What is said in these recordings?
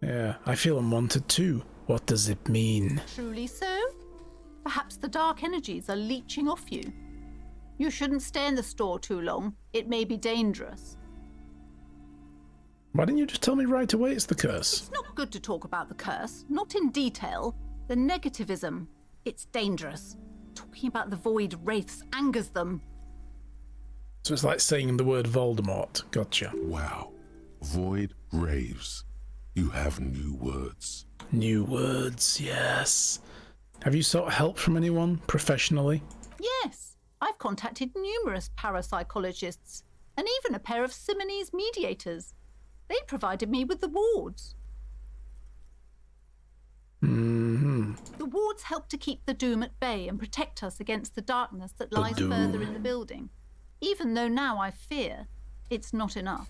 Yeah, I feel unwanted too. What does it mean? Truly so? Perhaps the dark energies are leeching off you. You shouldn't stay in the store too long. It may be dangerous. Why didn't you just tell me right away it's the curse? It's not good to talk about the curse, not in detail. The negativism. It's dangerous. Talking about the void wraiths angers them. So it's like saying the word Voldemort. Gotcha. Wow. Void raves. You have new words. New words, yes. Have you sought help from anyone professionally? Yes. I've contacted numerous parapsychologists and even a pair of Simonese mediators. They provided me with the wards. The wards help to keep the doom at bay and protect us against the darkness that lies further in the building. Even though now I fear, it's not enough.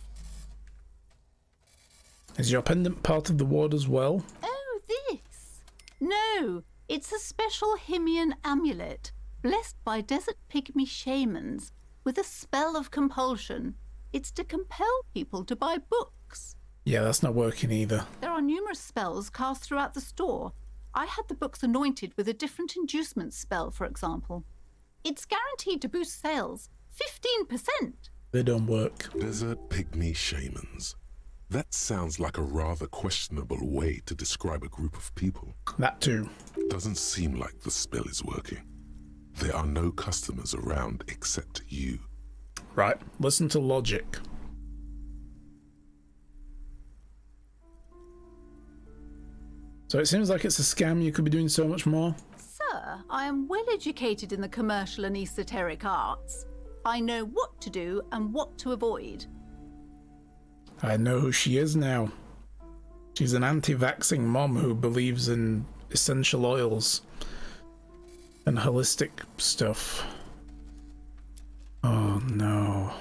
Is your pendant part of the ward as well? Oh, this? No, it's a special Himian amulet, blessed by desert pygmy shamans, with a spell of compulsion. It's to compel people to buy books. Yeah, that's not working either. There are numerous spells cast throughout the store. I had the books anointed with a different inducement spell, for example. It's guaranteed to boost sales 15%. They don't work. Desert pygmy shamans. That sounds like a rather questionable way to describe a group of people. That too. Doesn't seem like the spell is working. There are no customers around except you. Right, listen to logic. So it seems like it's a scam. You could be doing so much more. Sir, I am well educated in the commercial and esoteric arts. I know what to do and what to avoid. I know who she is now. She's an anti-vaxxing mom who believes in essential oils and holistic stuff. Oh no.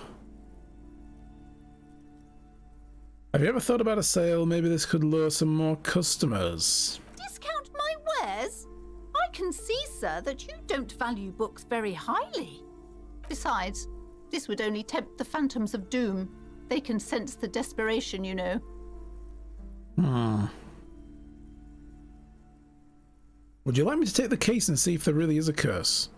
Have you ever thought about a sale? Maybe this could lure some more customers. Discount my wares? I can see, sir, that you don't value books very highly. Besides, this would only tempt the phantoms of doom. They can sense the desperation, you know. Would you like me to take the case and see if there really is a curse?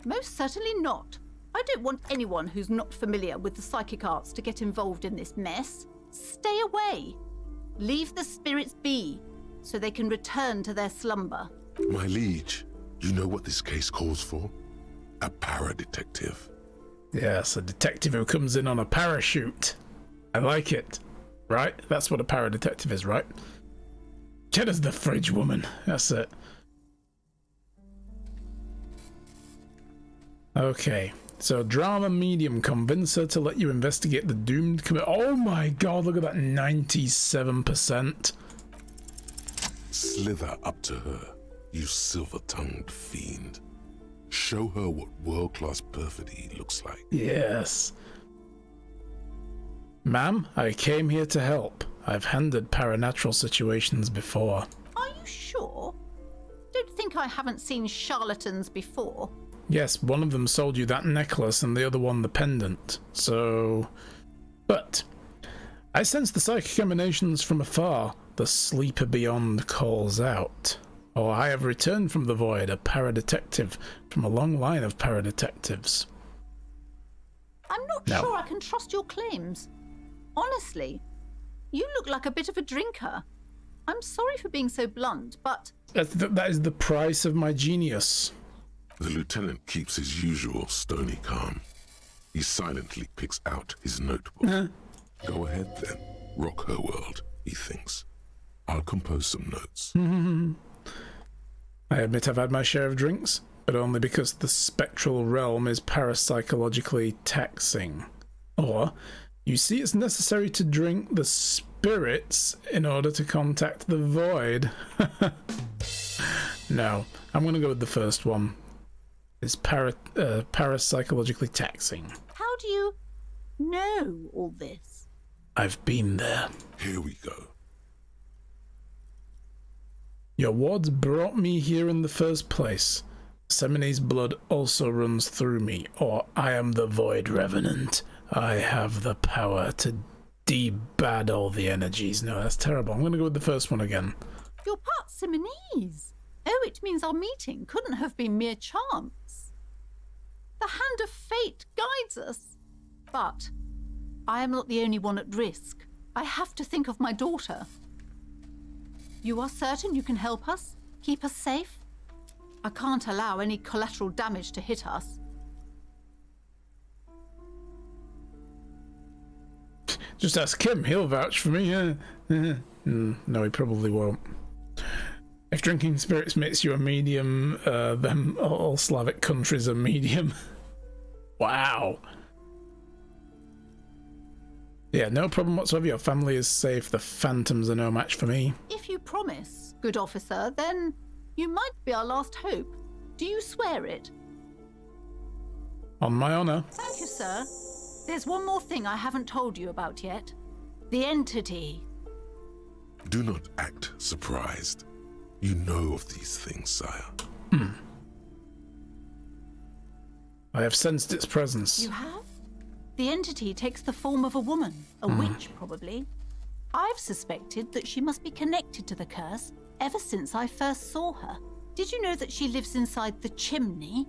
Most certainly not. I don't want anyone who's not familiar with the psychic arts to get involved in this mess. Stay away. Leave the spirits be, so they can return to their slumber. My liege, you know what this case calls for? A para-detective. Yes, a detective who comes in on a parachute. I like it. Right? That's what a para-detective is, right? Cheddar's the fridge woman. That's it. Okay. So, drama medium, convince her to let you investigate the doomed Oh my god, look at that 97%. Slither up to her, you silver-tongued fiend. Show her what world-class perfidy looks like. Yes. Ma'am, I came here to help. I've handled paranatural situations before. Are you sure? Don't think I haven't seen charlatans before. Yes, one of them sold you that necklace and the other one the pendant. So... But... I sense the psychic emanations from afar. The sleeper beyond calls out. Or I have returned from the void, a paradetective from a long line of paradetectives. I'm not sure I can trust your claims. Honestly, you look like a bit of a drinker. I'm sorry for being so blunt, but... That is the price of my genius. The lieutenant keeps his usual stony calm. He silently picks out his notebook. Go ahead then, rock her world, he thinks. I'll compose some notes. I admit I've had my share of drinks, but only because the spectral realm is parapsychologically taxing. Or, you see it's necessary to drink the spirits in order to contact the void. No, I'm going to go with the first one. It's parapsychologically taxing. How do you know all this? I've been there. Here we go. Your wards brought me here in the first place. Semini's blood also runs through me, or I am the Void Revenant. I have the power to debad all the energies. No, that's terrible. I'm going to go with the first one again. You're part Simonese. Oh, it means our meeting couldn't have been mere chance. The hand of fate guides us. But I am not the only one at risk. I have to think of my daughter. You are certain you can help us? Keep us safe? I can't allow any collateral damage to hit us. Just ask him. He'll vouch for me. No, he probably won't. If drinking spirits makes you a medium, then all Slavic countries are medium. Wow. Yeah, no problem whatsoever. Your family is safe. The phantoms are no match for me. If you promise, good officer, then you might be our last hope. Do you swear it? On my honour. Thank you, sir. There's one more thing I haven't told you about yet. The entity. Do not act surprised. You know of these things, sire. I have sensed its presence. You have? The entity takes the form of a woman, a witch probably. I've suspected that she must be connected to the curse ever since I first saw her. Did you know that she lives inside the chimney?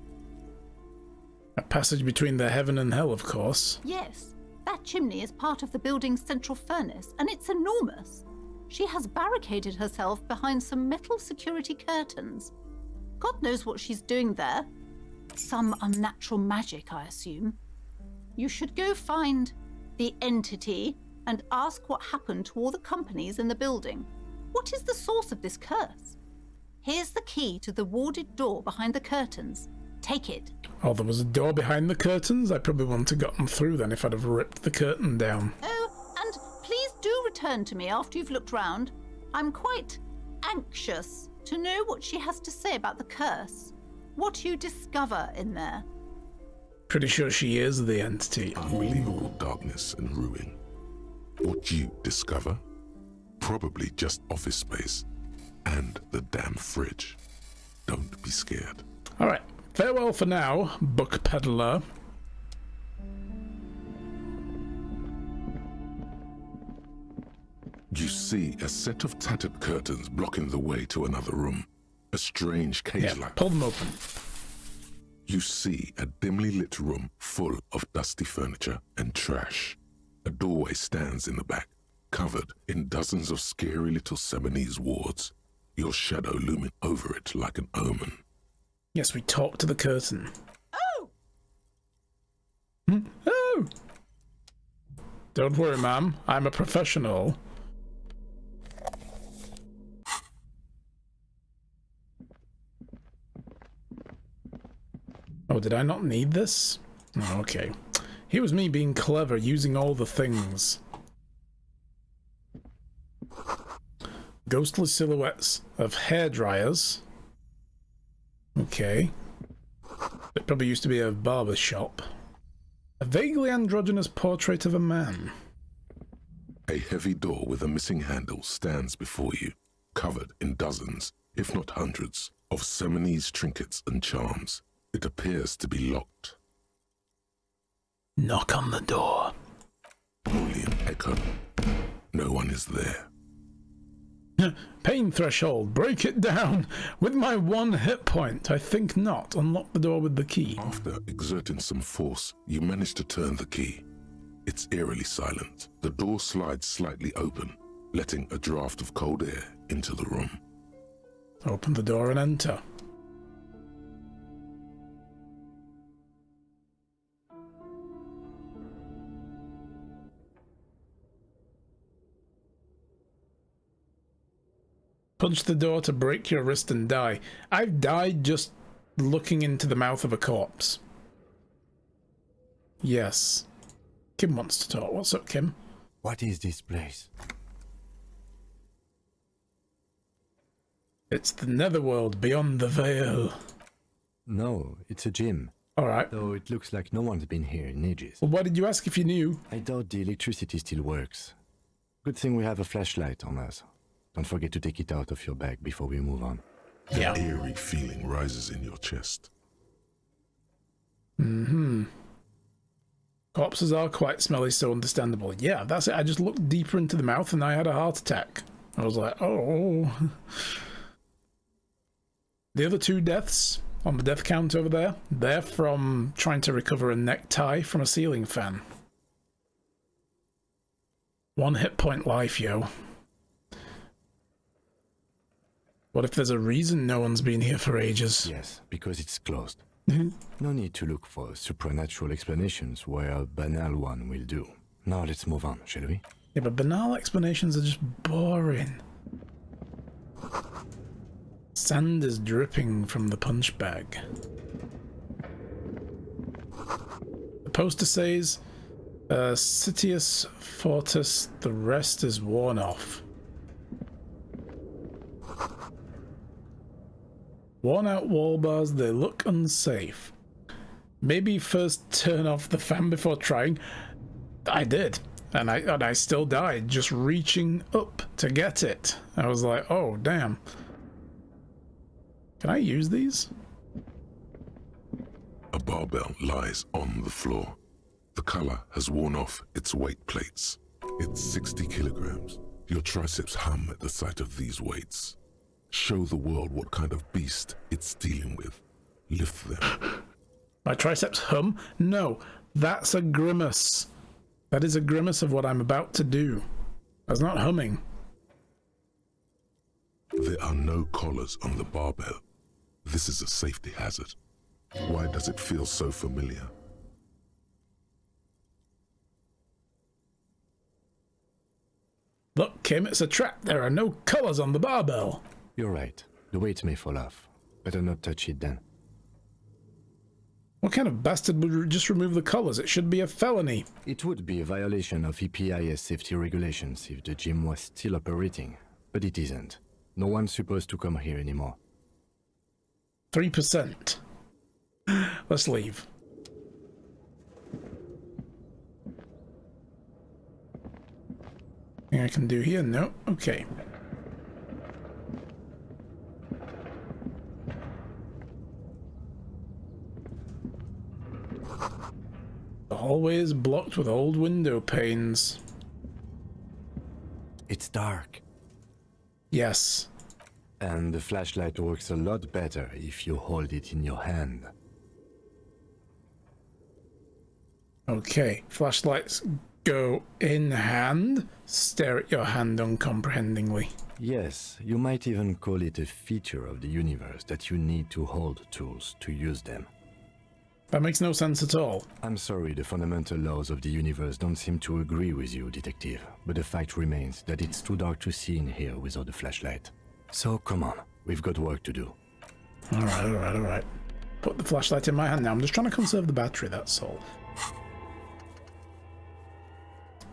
A passage between the heaven and hell, of course. Yes, that chimney is part of the building's central furnace, and it's enormous. She has barricaded herself behind some metal security curtains. God knows what she's doing there. Some unnatural magic, I assume. You should go find the entity and ask what happened to all the companies in the building. What is the source of this curse? Here's the key to the warded door behind the curtains. Take it. Oh, there was a door behind the curtains? I probably wouldn't have gotten through then if I'd have ripped the curtain down. Oh, and please do return to me after you've looked round. I'm quite anxious to know what she has to say about the curse. What you discover in there. Pretty sure she is the entity. Unbelievable darkness and ruin. What you discover? Probably just office space. And the damn fridge. Don't be scared. Alright, farewell for now, book peddler. You see a set of tattered curtains blocking the way to another room. A strange cage-like. Yeah, pull them open. You see a dimly lit room full of dusty furniture and trash. A doorway stands in the back, covered in dozens of scary little Simonese wards, your shadow looming over it like an omen. Yes, we talk to the curtain. Oh! Oh! Don't worry, ma'am. I'm a professional. Oh, did I not need this? Oh, okay. Here was me being clever, using all the things. Ghostly silhouettes of hairdryers. Okay. It probably used to be a barber shop. A vaguely androgynous portrait of a man. A heavy door with a missing handle stands before you, covered in dozens, if not hundreds, of Simonese trinkets and charms. It appears to be locked. Knock on the door. Boolean echo. No one is there. Pain threshold. Break it down. With my 1 hit point. I think not. Unlock the door with the key. After exerting some force, you manage to turn the key. It's eerily silent. The door slides slightly open, letting a draft of cold air into the room. Open the door and enter. Punch the door to break your wrist and die. I've died just looking into the mouth of a corpse. Yes. Kim wants to talk. What's up, Kim? What is this place? It's the netherworld beyond the veil. No, it's a gym. Alright. Though it looks like no one's been here in ages. Well, why did you ask if you knew? I doubt the electricity still works. Good thing we have a flashlight on us. Don't forget to take it out of your bag before we move on. Yeah. An eerie feeling rises in your chest. Corpses are quite smelly, so understandable. Yeah, that's it. I just looked deeper into the mouth and I had a heart attack. I was like, oh. The other 2 deaths on the death count over there, they're from trying to recover a necktie from a ceiling fan. 1 hit point life, yo. What if there's a reason no one's been here for ages? Yes, because it's closed. No need to look for supernatural explanations where a banal one will do. Now let's move on, shall we? Yeah, but banal explanations are just boring. Sand is dripping from the punch bag. The poster says, Citius Fortis, the rest is worn off. Worn out wall bars, they look unsafe. Maybe first turn off the fan before trying. I did. And I still died just reaching up to get it. I was like, oh damn. Can I use these? A barbell lies on the floor. The color has worn off its weight plates. It's 60 kilograms. Your triceps hum at the sight of these weights. Show the world what kind of beast it's dealing with. Lift them. My triceps hum? No, that's a grimace. That is a grimace of what I'm about to do. That's not humming. There are no collars on the barbell. This is a safety hazard. Why does it feel so familiar? Look, Kim, it's a trap. There are no collars on the barbell. You're right. The weight may fall off. Better not touch it then. What kind of bastard would just remove the collars? It should be a felony. It would be a violation of EPIS safety regulations if the gym was still operating, but it isn't. No one's supposed to come here anymore. 3%. Let's leave. Anything I can do here? No? Okay. The hallway is blocked with old window panes. It's dark. Yes. And the flashlight works a lot better if you hold it in your hand. Okay, flashlights go in hand. Stare at your hand uncomprehendingly. Yes, you might even call it a feature of the universe that you need to hold tools to use them. That makes no sense at all. I'm sorry, the fundamental laws of the universe don't seem to agree with you, detective, but the fact remains that it's too dark to see in here without a flashlight. So come on, we've got work to do. Alright. Put the flashlight in my hand now. I'm just trying to conserve the battery, that's all.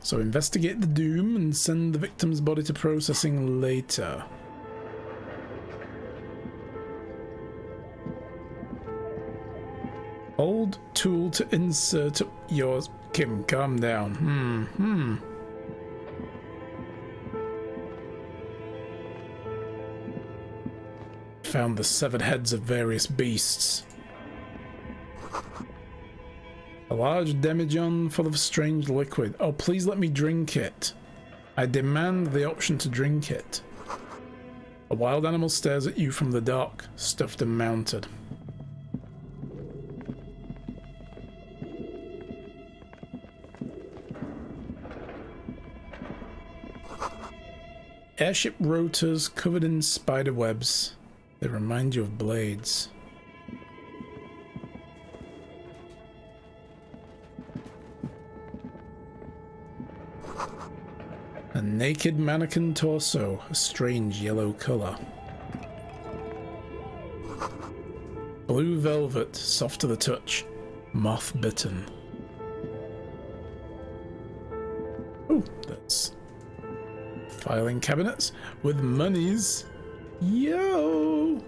So investigate the doom and send the victim's body to processing later. Hold tool to insert yours. Kim, calm down. Found the severed heads of various beasts. A large demijohn full of strange liquid. Oh, please let me drink it. I demand the option to drink it. A wild animal stares at you from the dark, stuffed and mounted. Airship rotors covered in spider webs. They remind you of blades. A naked mannequin torso, a strange yellow color. Blue velvet, soft to the touch, moth bitten. Oh, that's filing cabinets with monies. Yo!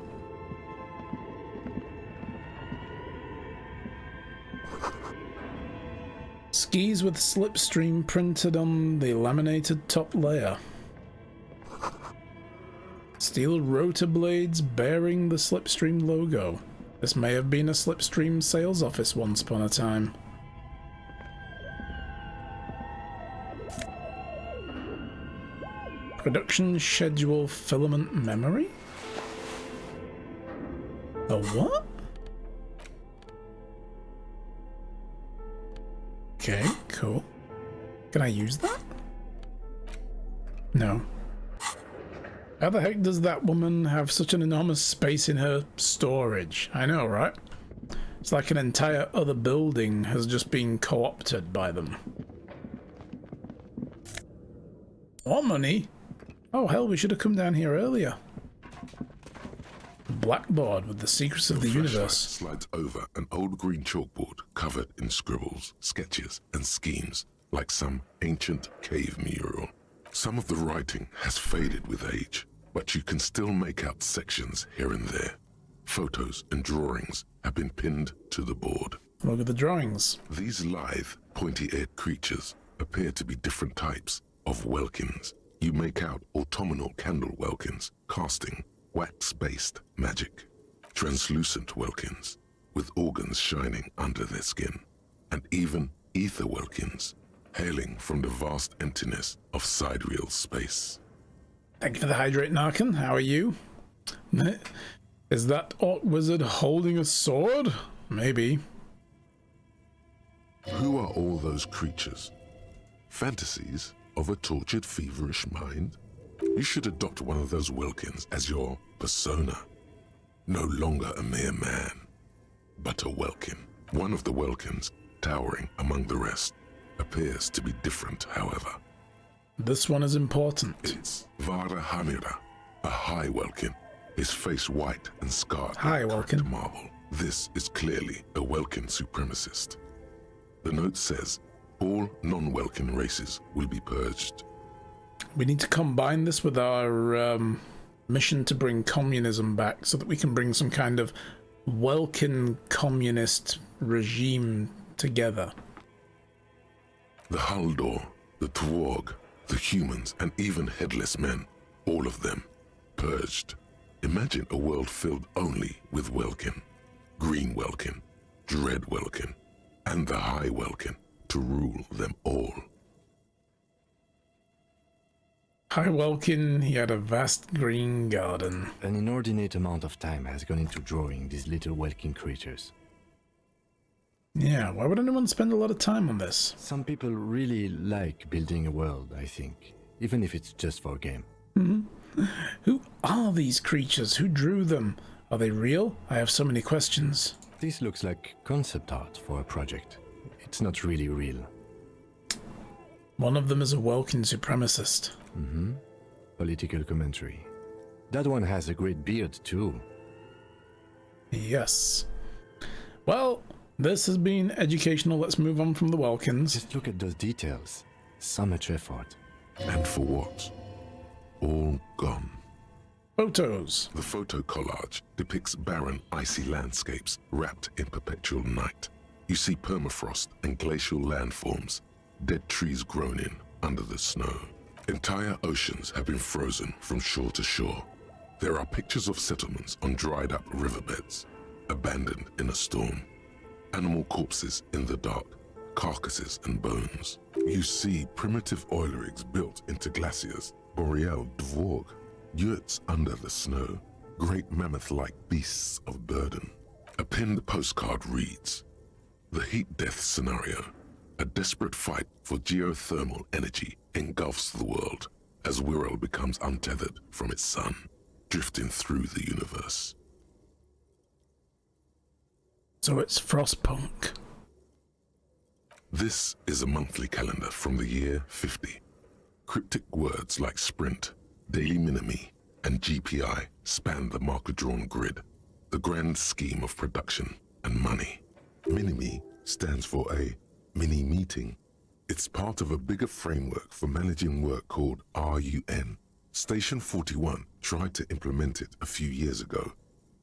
Skis with slipstream printed on the laminated top layer. Steel rotor blades bearing the Slipstream logo. This may have been a Slipstream sales office once upon a time. Production schedule filament memory? A what? Okay, cool. Can I use that? No. How the heck does that woman have such an enormous space in her storage? I know, right? It's like an entire other building has just been co-opted by them. More money? Oh hell, we should have come down here earlier. Blackboard with the secrets of the universe. Slides over an old green chalkboard covered in scribbles, sketches, and schemes like some ancient cave mural. Some of the writing has faded with age, but you can still make out sections here and there. Photos and drawings have been pinned to the board. Look at the drawings. These lithe, pointy-eared creatures appear to be different types of welkins. You make out autumnal candle welkins, casting wax-based magic. Translucent welkins, with organs shining under their skin. And even ether welkins, hailing from the vast emptiness of sidereal space. Thank you for the hydrate, Narkin. How are you? Is that orc wizard holding a sword? Maybe. Who are all those creatures? Fantasies of a tortured, feverish mind? You should adopt one of those Welkins as your persona. No longer a mere man, but a Welkin. One of the Welkins, towering among the rest, appears to be different, however. This one is important. It's Vara Hamira, a high Welkin, his face white and scarred High like Welkin. cracked marble. This is clearly a Welkin supremacist. The note says all non-Welkin races will be purged. We need to combine this with our mission to bring communism back so that we can bring some kind of Welkin communist regime together. The Haldor, the Tworg, the humans, and even headless men, all of them, purged. Imagine a world filled only with Welkin, Green Welkin, Dread Welkin, and the High Welkin to rule them all. High Welkin, he had a vast green garden. An inordinate amount of time has gone into drawing these little Welkin creatures. Yeah, why would anyone spend a lot of time on this? Some people really like building a world, I think, even if it's just for a game. Who are these creatures? Who drew them? Are they real? I have so many questions. This looks like concept art for a project. It's not really real. One of them is a Welkin supremacist. Political commentary. That one has a great beard too. Yes. Well, this has been educational. Let's move on from the Welkins. Just look at those details. So much effort. And for what? All gone. Photos. The photo collage depicts barren, icy landscapes wrapped in perpetual night. You see permafrost and glacial landforms, dead trees grown in under the snow. Entire oceans have been frozen from shore to shore. There are pictures of settlements on dried up riverbeds, abandoned in a storm. Animal corpses in the dark, carcasses and bones. You see primitive oil rigs built into glaciers, boreal dvorg, yurts under the snow, great mammoth-like beasts of burden. A pinned postcard reads, "The heat death scenario. A desperate fight for geothermal energy engulfs the world as Wirral becomes untethered from its sun, drifting through the universe." So it's Frostpunk. This is a monthly calendar from the year 50. Cryptic words like sprint, daily minimi, and GPI span the marker-drawn grid, the grand scheme of production and money. Minimi stands for a mini-meeting. It's part of a bigger framework for managing work called RUN. Station 41 tried to implement it a few years ago,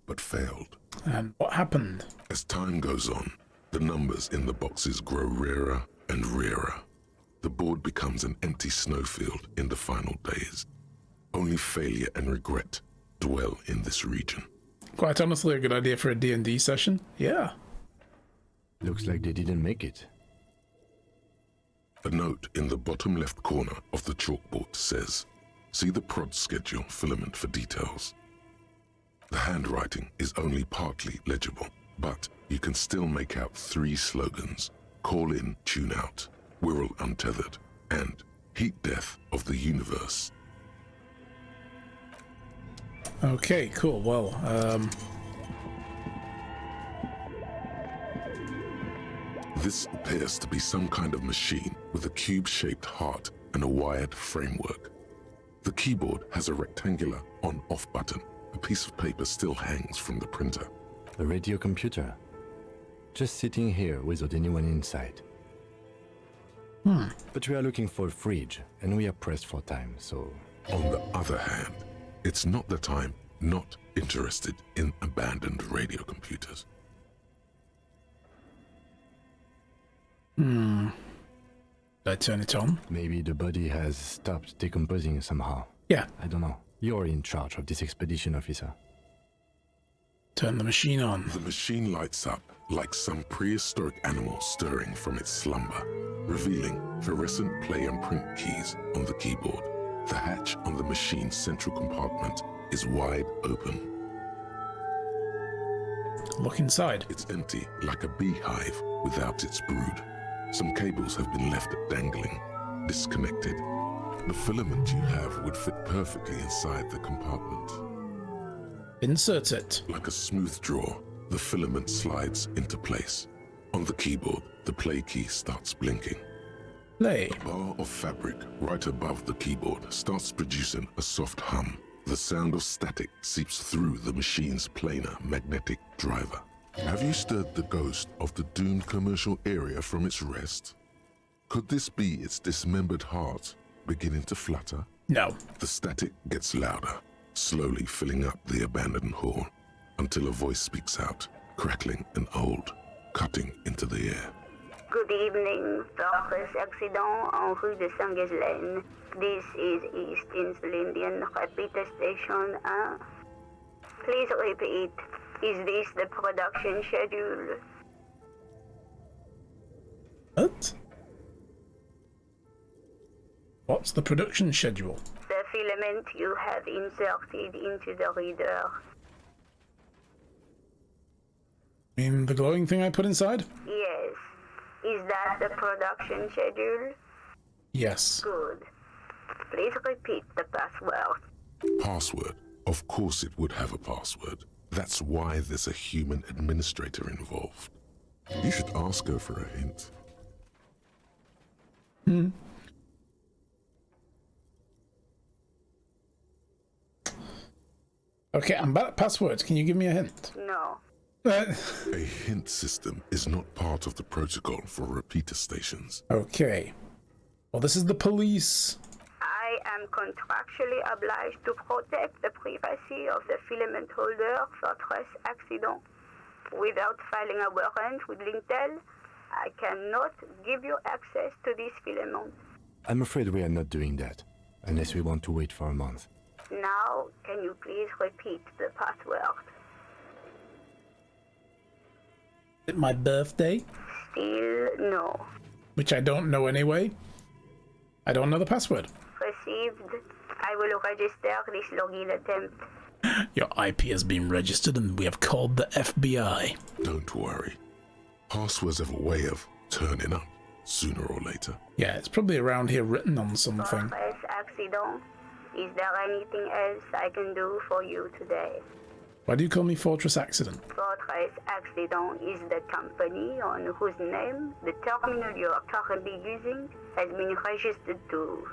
but failed. And what happened? As time goes on, the numbers in the boxes grow rarer and rarer. The board becomes an empty snowfield in the final days. Only failure and regret dwell in this region. Quite honestly, a good idea for a D&D session. Yeah. Looks like they didn't make it. A note in the bottom left corner of the chalkboard says, See the prod schedule filament for details. The handwriting is only partly legible, but you can still make out 3 slogans: Call in, Tune out, Wirral Untethered, and Heat Death of the Universe. Okay, cool. Well, This appears to be some kind of machine with a cube-shaped heart and a wired framework. The keyboard has a rectangular on-off button. A piece of paper still hangs from the printer. A radio computer. Just sitting here without anyone inside. But we are looking for a fridge, and we are pressed for time, so... On the other hand, it's not that I'm not interested in abandoned radio computers. I turn it on. Maybe the body has stopped decomposing somehow. Yeah, I don't know. You're in charge of this expedition, officer. turn the machine on. The machine lights up like some prehistoric animal stirring from its slumber, revealing fluorescent play and print keys on the keyboard. The hatch on the machine's central compartment is wide open. Look inside. It's empty, like a beehive without its brood. Some cables have been left dangling, disconnected. The filament you have would fit perfectly inside the compartment. Insert it. Like a smooth draw, the filament slides into place. On the keyboard, the play key starts blinking. Play. A bar of fabric right above the keyboard starts producing a soft hum. The sound of static seeps through the machine's planar magnetic driver. Have you stirred the ghost of the doomed commercial area from its rest? Could this be its dismembered heart beginning to flutter? No. The static gets louder, slowly filling up the abandoned hall, until a voice speaks out, crackling and old, cutting into the air. Good evening, Fortress Accident en rue de Saint-Ghislaine. This is East Insulindian Repeater Station 1. Please repeat. Is this the production schedule? What? What's the production schedule? The filament you have inserted into the reader. You mean the glowing thing I put inside? Yes. Is that the production schedule? Yes. Good. Please repeat the password. Password? Of course it would have a password. That's why there's a human administrator involved. You should ask her for a hint. Okay, I'm bad at passwords. Can you give me a hint? No. A hint system is not part of the protocol for repeater stations. Okay. Well, this is the police. I am contractually obliged to protect the privacy of the filament holder for Fortress Accident. Without filing a warrant with Lintel, I cannot give you access to this filament. I'm afraid we are not doing that, unless we want to wait for a month. Now, can you please repeat the password? Is it my birthday? Still no. Which I don't know anyway. I don't know the password. Received. I will register this login attempt. Your IP has been registered and we have called the FBI. Don't worry. Passwords have a way of turning up sooner or later. Yeah, it's probably around here written on something. Fortress Accident. Is there anything else I can do for you today? Why do you call me Fortress Accident? Fortress Accident is the company on whose name the terminal you are currently using has been registered to.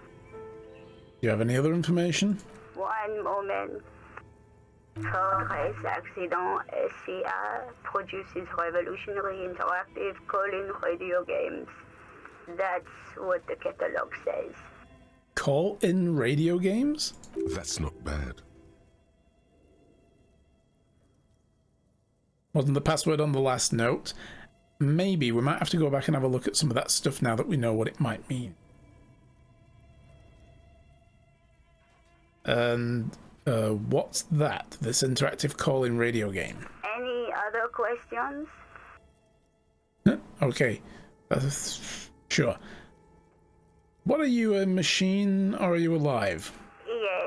Do you have any other information? One moment. Fortress Accident SCA produces revolutionary interactive call-in radio games. That's what the catalog says. Call-in radio games? That's not bad. Wasn't the password on the last note? Maybe we might have to go back and have a look at some of that stuff now that we know what it might mean. And what's that? This interactive call-in radio game? Any other questions? Okay, sure. What are you, a machine or are you alive? Yes.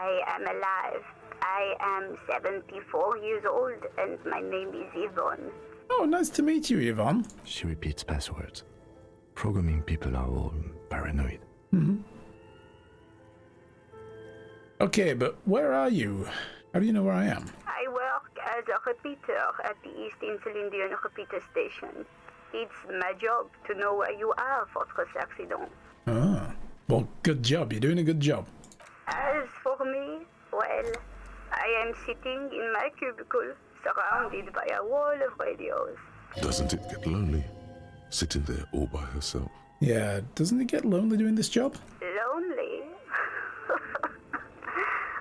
I am alive. I am 74 years old, and my name is Yvonne. Oh, nice to meet you, Yvonne. She repeats passwords. Programming people are all paranoid. Okay, but where are you? How do you know where I am? I work as a repeater at the East Insulindian repeater station. It's my job to know where you are, Fortress Accident. Ah, well, good job. You're doing a good job. As for me, well, I am sitting in my cubicle, surrounded by a wall of radios. Doesn't it get lonely, sitting there all by herself? Yeah, doesn't it get lonely doing this job? Lonely?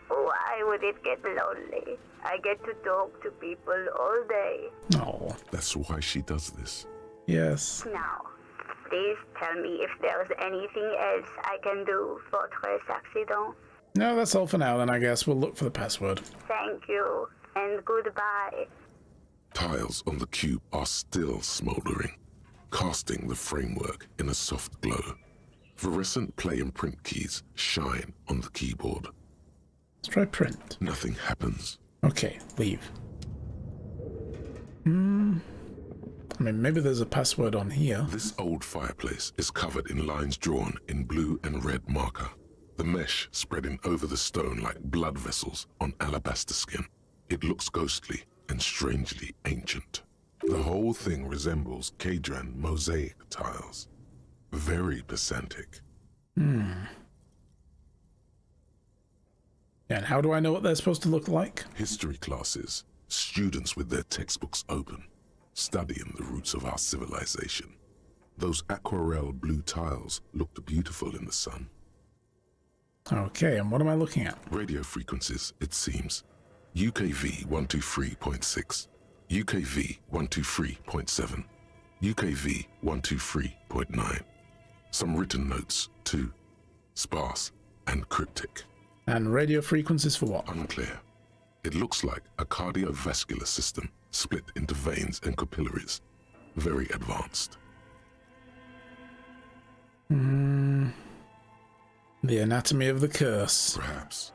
Why would it get lonely? I get to talk to people all day. Oh, That's why she does this. yes. Now, please tell me if there's anything else I can do, Fortress Accident. No, that's all for now then, I guess. We'll look for the password. Thank you, and goodbye. Tiles on the cube are still smoldering, casting the framework in a soft glow. Fluorescent play and print keys shine on the keyboard. Let's try print. Nothing happens. Okay, leave. I mean, maybe there's a password on here. This old fireplace is covered in lines drawn in blue and red marker, the mesh spreading over the stone like blood vessels on alabaster skin. It looks ghostly and strangely ancient. The whole thing resembles Kadran mosaic tiles. Very pesantic. And how do I know what they're supposed to look like? History classes, students with their textbooks open, studying the roots of our civilization. Those aquarelle blue tiles looked beautiful in the sun. Okay, and what am I looking at? Radio frequencies, it seems. UKV 123.6, UKV 123.7, UKV 123.9. Some written notes, too. Sparse and cryptic. And radio frequencies for what? Unclear. It looks like a cardiovascular system split into veins and capillaries. Very advanced. The anatomy of the curse. Perhaps.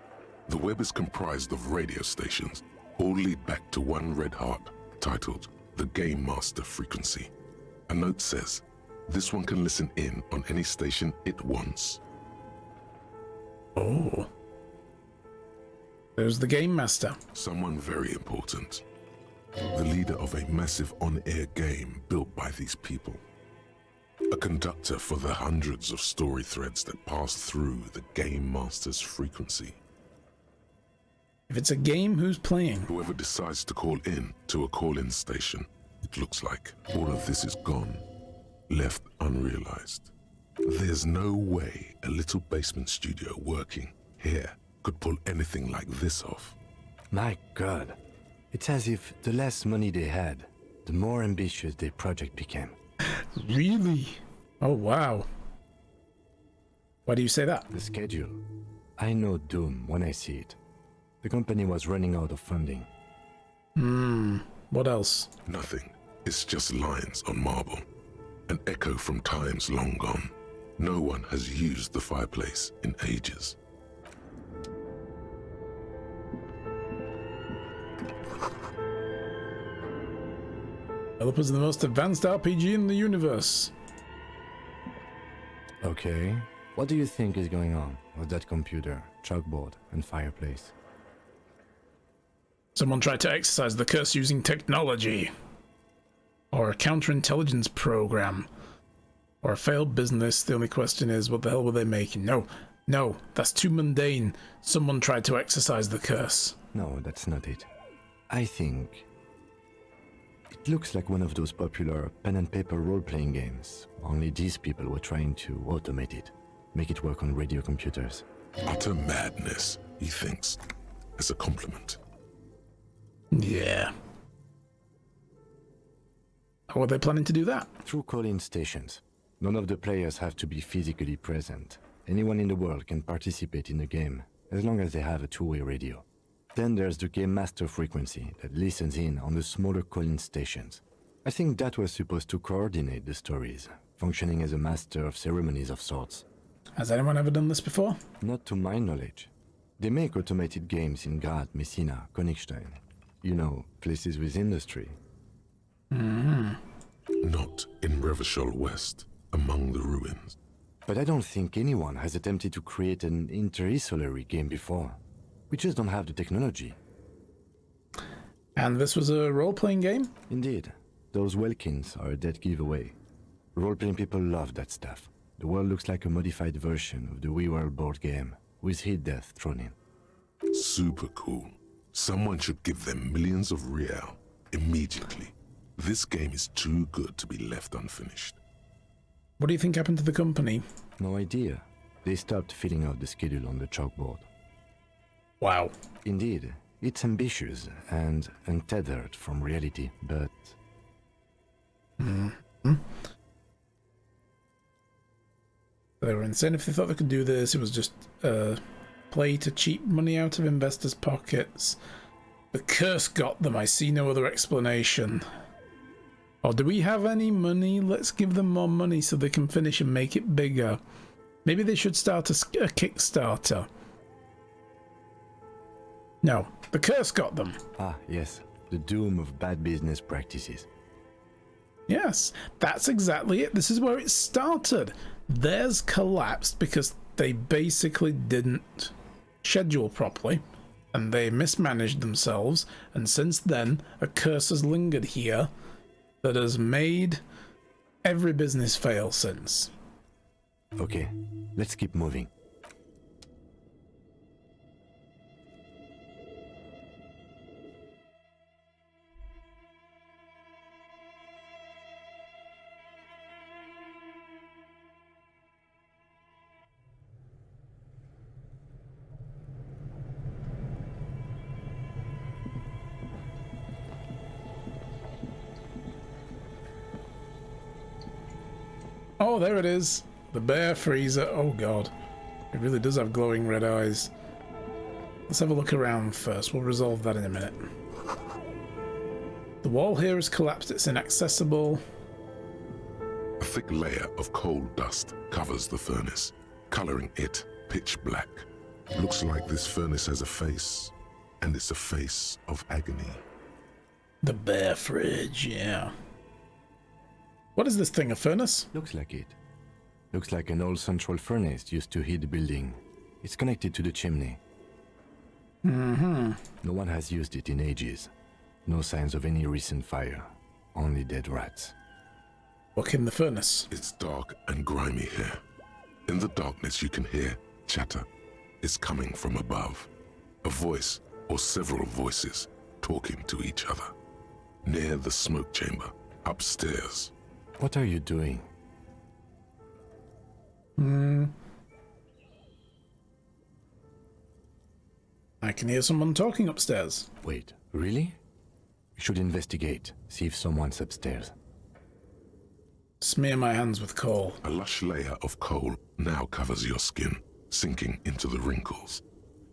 The web is comprised of radio stations, all lead back to one red heart, titled the Game Master Frequency. A note says, this one can listen in on any station it wants. Oh. There's the Game Master. Someone very important. The leader of a massive on-air game built by these people. A conductor for the hundreds of story threads that pass through the Game Master's frequency. If it's a game, who's playing? Whoever decides to call in to a call-in station, it looks like all of this is gone, left unrealized. There's no way a little basement studio working here could pull anything like this off. My God. It's as if the less money they had, the more ambitious their project became. Really? Oh, wow. Why do you say that? The schedule. I know doom when I see it. The company was running out of funding. What else? Nothing. It's just lines on marble. An echo from times long gone. No one has used the fireplace in ages. Developers of the most advanced RPG in the universe. Okay. What do you think is going on with that computer, chalkboard, and fireplace? Someone tried to exercise the curse using technology. Or a counterintelligence program. Or a failed business. The only question is, what the hell were they making? No, that's too mundane. Someone tried to exercise the curse. No, that's not it. I think it looks like one of those popular pen and paper role-playing games. Only these people were trying to automate it, make it work on radio computers. Utter madness, he thinks, as a compliment. Yeah. How are they planning to do that? Through call-in stations. None of the players have to be physically present. Anyone in the world can participate in the game, as long as they have a two-way radio. Then there's the Game Master frequency that listens in on the smaller call-in stations. I think that was supposed to coordinate the stories, functioning as a master of ceremonies of sorts. Has anyone ever done this before? Not to my knowledge. They make automated games in Graz, Messina, Königstein. You know, places with industry. Not in Revachol West, among the ruins. But I don't think anyone has attempted to create an interisolary game before. We just don't have the technology. And this was a role-playing game? Indeed. Those Welkins are a dead giveaway. Role-playing people love that stuff. The world looks like a modified version of the WeWorld board game, with hit death thrown in. Super cool. Someone should give them millions of real immediately. This game is too good to be left unfinished. What do you think happened to the company? No idea. They stopped filling out the schedule on the chalkboard. Wow. Indeed, it's ambitious and untethered from reality, but... They were insane if they thought they could do this. It was just play to cheat money out of investors' pockets. The curse got them. I see no other explanation. Oh, do we have any money? Let's give them more money so they can finish and make it bigger. Maybe they should start a Kickstarter. No, the curse got them. Ah, yes. The doom of bad business practices. Yes, that's exactly it. This is where it started. Theirs collapsed because they basically didn't schedule properly and they mismanaged themselves, and since then a curse has lingered here that has made every business fail since. Okay, let's keep moving. Oh, there it is. The bear freezer. Oh god. It really does have glowing red eyes. Let's have a look around first. We'll resolve that in a minute. The wall here has collapsed. It's inaccessible. A thick layer of coal dust covers the furnace, coloring it pitch black. Looks like this furnace has a face, and it's a face of agony. The bear fridge, yeah. What is this thing, a furnace? Looks like it. Looks like an old central furnace used to heat the building. It's connected to the chimney. Mm-hmm. No one has used it in ages. No signs of any recent fire. Only dead rats. Look in the furnace. It's dark and grimy here. In the darkness you can hear chatter. It's coming from above. A voice or several voices talking to each other. Near the smoke chamber, upstairs. What are you doing? I can hear someone talking upstairs. Wait, really? We should investigate, see if someone's upstairs. Smear my hands with coal. A lush layer of coal now covers your skin, sinking into the wrinkles.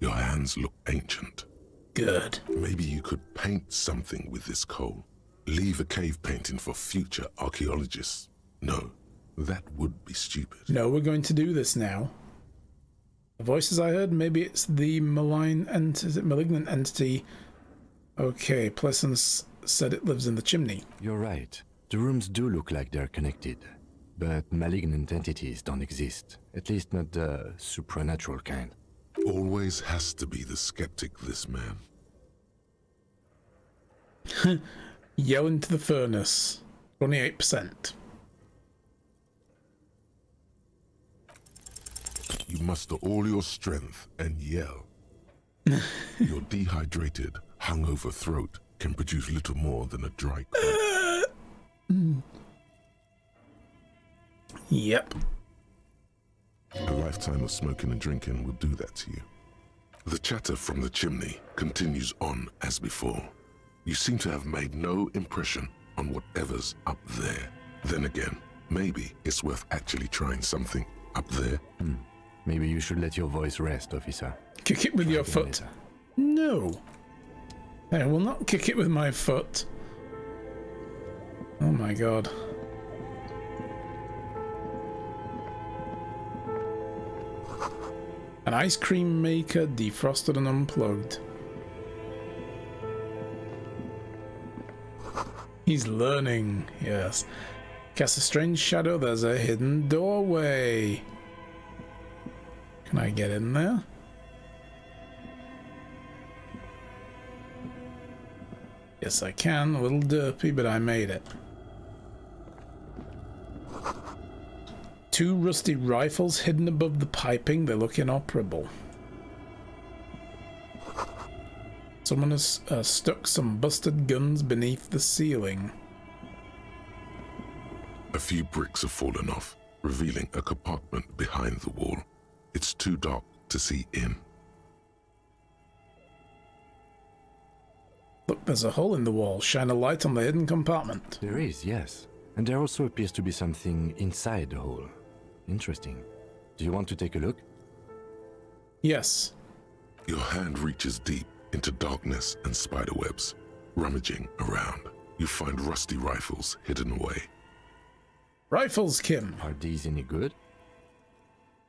Your hands look ancient. Good. Maybe you could paint something with this coal. Leave a cave painting for future archaeologists. No, that would be stupid. No, we're going to do this now. The voices I heard, maybe it's the malignant entity. Okay, Pleasance said it lives in the chimney. You're right. The rooms do look like they're connected. But malignant entities don't exist. At least not the supernatural kind. Always has to be the skeptic, this man. Yell into the furnace. 28%. You muster all your strength and yell. Your dehydrated, hungover throat can produce little more than a dry cough. Yep. A lifetime of smoking and drinking will do that to you. The chatter from the chimney continues on as before. You seem to have made no impression on whatever's up there. Then again, maybe it's worth actually trying something up there. Maybe you should let your voice rest, officer. Kick it with Try your again foot. later. No. I will not kick it with my foot. Oh my god. An ice cream maker defrosted and unplugged. He's learning, yes. Cast a strange shadow, there's a hidden doorway. Can I get in there? Yes, I can. A little derpy, but I made it. 2 rusty rifles hidden above the piping. They look inoperable. Someone has stuck some busted guns beneath the ceiling. A few bricks have fallen off, revealing a compartment behind the wall. It's too dark to see in. Look, there's a hole in the wall. Shine a light on the hidden compartment. There is, yes. And there also appears to be something inside the hole. Interesting. Do you want to take a look? Yes. Your hand reaches deep into darkness and spiderwebs. Rummaging around, you find rusty rifles hidden away. Rifles, Kim. Are these any good?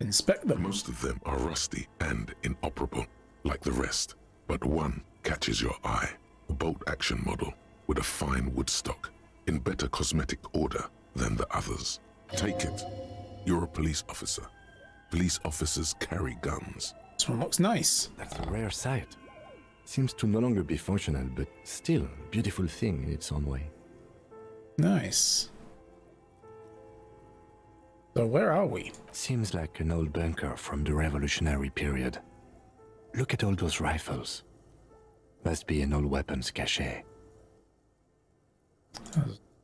Inspect them. Most of them are rusty and inoperable, like the rest. But one catches your eye. A bolt-action model with a fine wood stock, in better cosmetic order than the others. Take it. You're a police officer. Police officers carry guns. This one looks nice. That's a rare sight. Seems to no longer be functional, but still a beautiful thing in its own way. Nice. So where are we? Seems like an old bunker from the revolutionary period. Look at all those rifles. Must be an old weapons cache.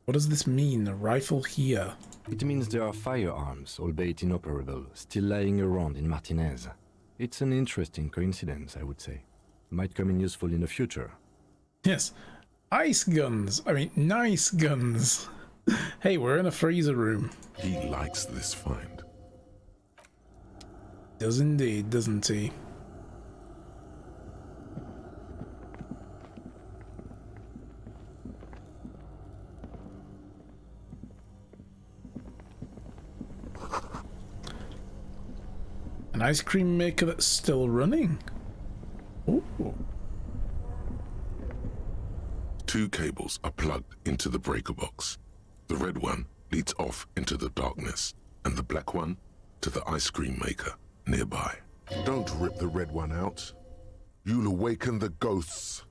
What does this mean? A rifle here? It means there are firearms, albeit inoperable, still lying around in Martinez. It's an interesting coincidence, I would say. Might come in useful in the future. Yes. Ice guns. I mean, nice guns. Hey, we're in a freezer room. He likes this find. Does indeed, doesn't he? An ice cream maker that's still running. Ooh. 2 cables are plugged into the breaker box. The red one leads off into the darkness, and the black one to the ice cream maker nearby. Don't rip the red one out. You'll awaken the ghosts.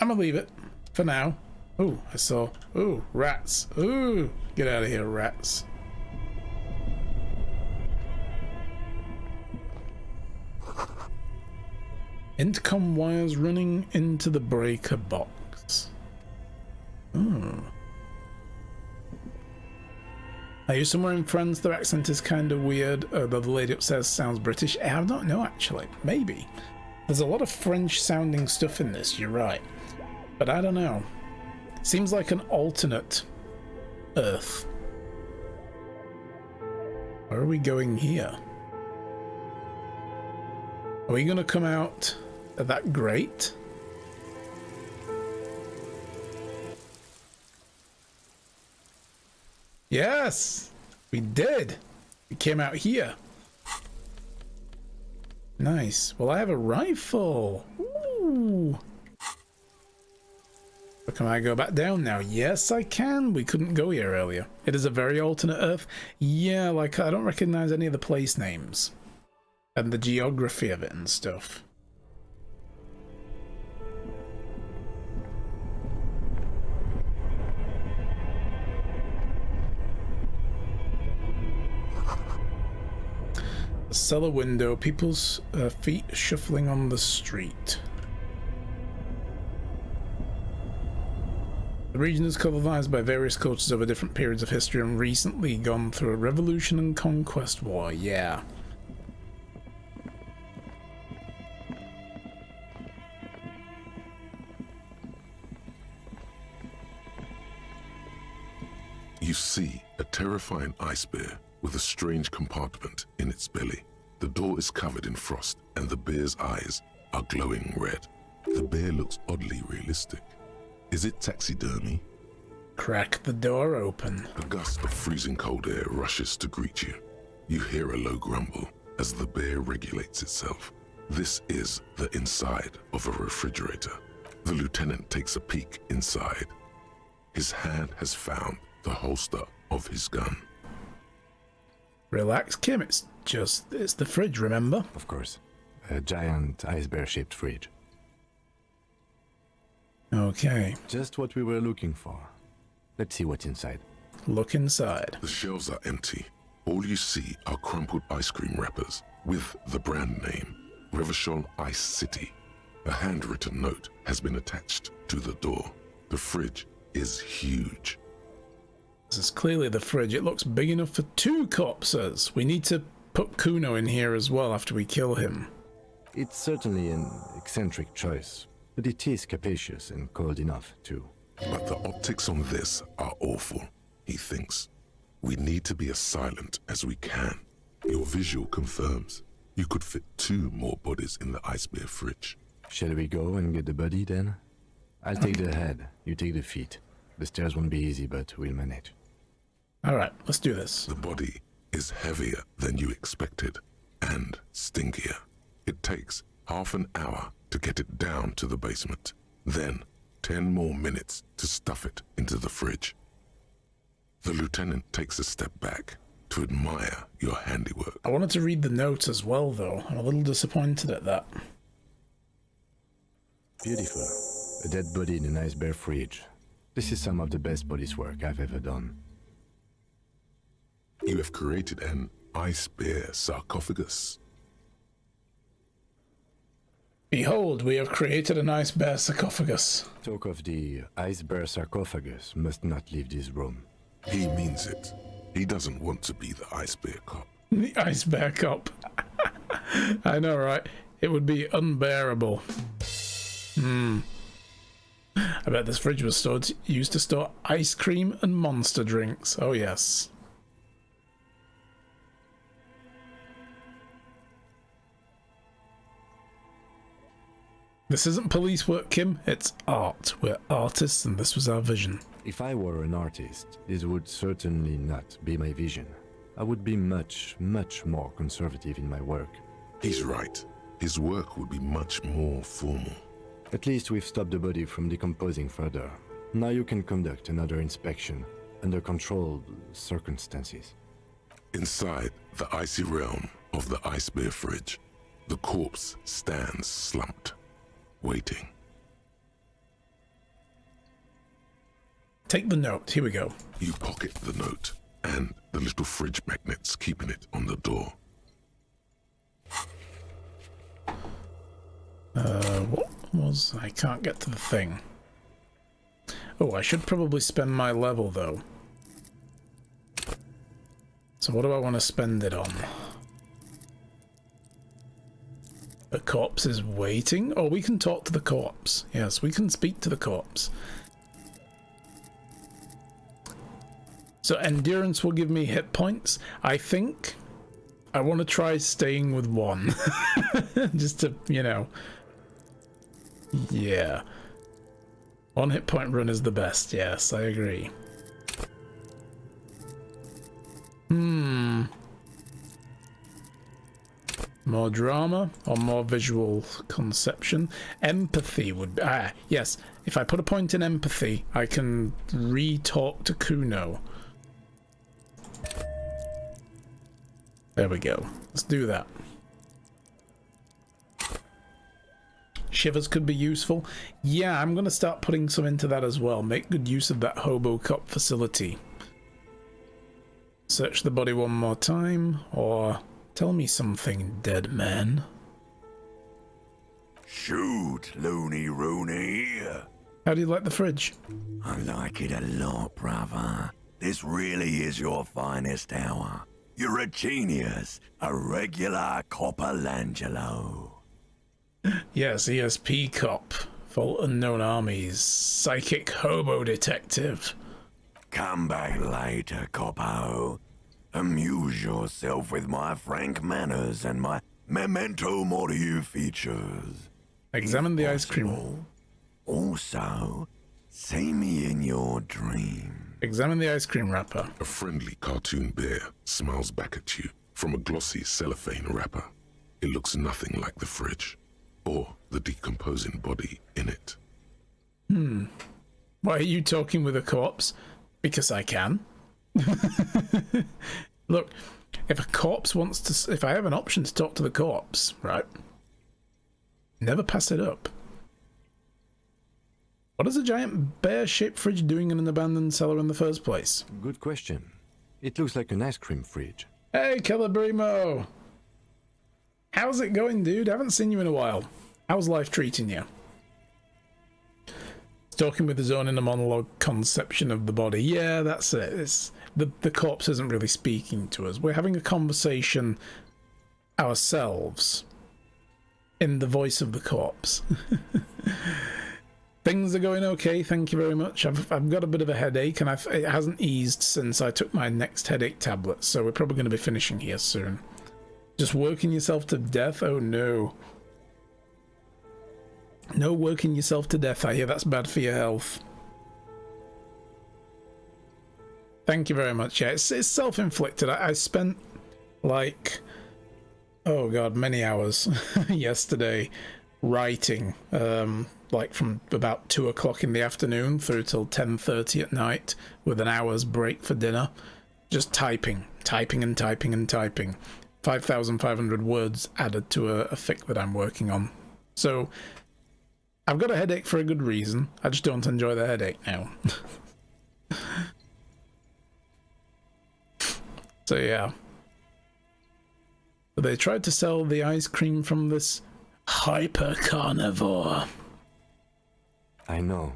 I'm gonna leave it for now. Ooh, I saw. Ooh, rats. Ooh, get out of here, rats. Intercom wires running into the breaker box. Ooh. Are you somewhere in France? Their accent is kind of weird, although the lady upstairs sounds British. I don't know, actually. Maybe. There's a lot of French-sounding stuff in this, you're right. But I don't know. Seems like an alternate Earth. Where are we going here? Are we going to come out of that grate? Yes, we did. We came out here. Nice. Well, I have a rifle. Ooh. So can I go back down now? Yes, I can. We couldn't go here earlier. It is a very alternate Earth. Yeah, like I don't recognize any of the place names and the geography of it and stuff. A cellar window, people's feet shuffling on the street. The region is colonized by various cultures over different periods of history and recently gone through a revolution and conquest war. Yeah. You see a terrifying ice bear with a strange compartment in its belly. The door is covered in frost and the bear's eyes are glowing red. The bear looks oddly realistic. Is it taxidermy? Crack the door open. A gust of freezing cold air rushes to greet you. You hear a low grumble as the bear regulates itself. This is the inside of a refrigerator. The lieutenant takes a peek inside. His hand has found the holster of his gun. Relax, Kim. It's the fridge, remember? Of course. A giant ice bear-shaped fridge. Okay. Just what we were looking for. Let's see what's inside. Look inside. The shelves are empty. All you see are crumpled ice cream wrappers with the brand name, Revachol Ice City. A handwritten note has been attached to the door. The fridge is huge. This is clearly the fridge. It looks big enough for 2 corpses. We need to put Kuno in here as well after we kill him. It's certainly an eccentric choice, but it is capacious and cold enough, too. But the optics on this are awful, he thinks. We need to be as silent as we can. Your visual confirms you could fit 2 more bodies in the ice bear fridge. Shall we go and get the body, then? I'll take the head, you take the feet. The stairs won't be easy, but we'll manage. Alright, let's do this. The body is heavier than you expected, and stinkier. It takes half an hour to get it down to the basement, then 10 more minutes to stuff it into the fridge. The lieutenant takes a step back to admire your handiwork. I wanted to read the note as well, though. I'm a little disappointed at that. Beautiful. A dead body in an ice bear fridge. This is some of the best police work I've ever done. You have created an ice bear sarcophagus. Behold, we have created an ice bear sarcophagus. Talk of the ice bear sarcophagus must not leave this room. He means it. He doesn't want to be the ice bear cop. The ice bear cop. I know, right? It would be unbearable. I bet this fridge was used to store ice cream and monster drinks. Oh, yes. This isn't police work, Kim. It's art. We're artists, and this was our vision. If I were an artist, this would certainly not be my vision. I would be much, much more conservative in my work. He's right. His work would be much more formal. At least we've stopped the body from decomposing further. Now you can conduct another inspection under controlled circumstances. Inside the icy realm of the ice bear fridge, the corpse stands slumped, waiting. Take the note. Here we go. You pocket the note and the little fridge magnets keeping it on the door. What was... I can't get to the thing. Oh, I should probably spend my level, though. So what do I want to spend it on? The corpse is waiting? Oh, we can talk to the corpse. Yes, we can speak to the corpse. So endurance will give me hit points. I think I want to try staying with 1. Just to, you know. Yeah. 1 hit point run is the best. Yes, I agree. More drama or more visual conception? Empathy would be... yes. If I put a point in empathy, I can re-talk to Kuno. There we go. Let's do that. Shivers could be useful. Yeah, I'm going to start putting some into that as well. Make good use of that hobo cop facility. Search the body one more time, or tell me something, dead man. Shoot, Looney Rooney. How do you like the fridge? I like it a lot, brother. This really is your finest hour. You're a genius, a regular Copperlangelo. Yes, ESP cop. Fault Unknown Armies. Psychic hobo detective. Come back later, Coppo. Amuse yourself with my frank manners and my memento mori features. Examine the ice cream. Also, see me in your dream. Examine the ice cream wrapper. A friendly cartoon bear smiles back at you. from a glossy cellophane wrapper. It looks nothing like the fridge, or the decomposing body in it. Why are you talking with a corpse? Because I can. Look, if a corpse wants to... If I have an option to talk to the corpse, right? Never pass it up. What is a giant bear-shaped fridge doing in an abandoned cellar in the first place? Good question. It looks like an ice cream fridge. Hey, Calabrimo! How's it going, dude? I haven't seen you in a while. How's life treating you? Talking with his own inner monologue conception of the body. Yeah, that's it. It's the corpse isn't really speaking to us. We're having a conversation ourselves in the voice of the corpse. Things are going okay, thank you very much. I've got a bit of a headache, and it hasn't eased since I took my next headache tablet, so we're probably going to be finishing here soon. Just working yourself to death? Oh no. No working yourself to death, I hear that's bad for your health. Thank you very much. Yeah, it's self-inflicted. I spent like, oh god, many hours yesterday writing, like from about 2 o'clock in the afternoon through till 10:30 at night, with an hour's break for dinner. Just typing and typing and typing. 5,500 words added to a fic that I'm working on. So I've got a headache for a good reason. I just don't enjoy the headache now. So yeah. But they tried to sell the ice cream from this hyper carnivore. I know.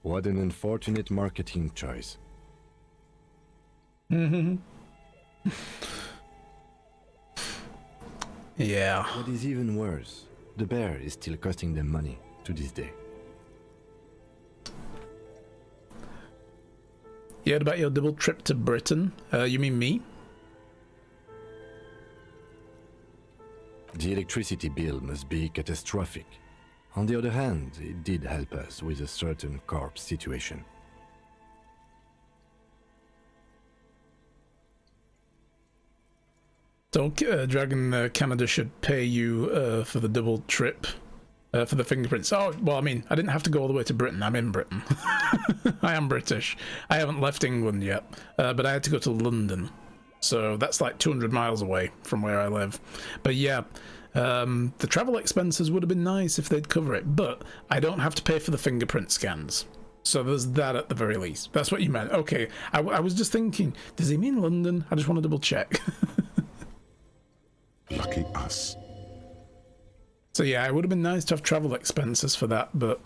What an unfortunate marketing choice. Yeah. What is even worse, the bear is still costing them money to this day. You heard about your double trip to Britain? You mean me? The electricity bill must be catastrophic. On the other hand, it did help us with a certain corpse situation. So Dragon Canada should pay you for the double trip, for the fingerprints. Oh, well, I mean, I didn't have to go all the way to Britain. I'm in Britain. I am British. I haven't left England yet, but I had to go to London. So that's like 200 miles away from where I live. But yeah, the travel expenses would have been nice if they'd cover it, but I don't have to pay for the fingerprint scans. So there's that at the very least. That's what you meant. Okay, I was just thinking, does he mean London? I just want to double check. Lucky us. So yeah, it would have been nice to have travel expenses for that, but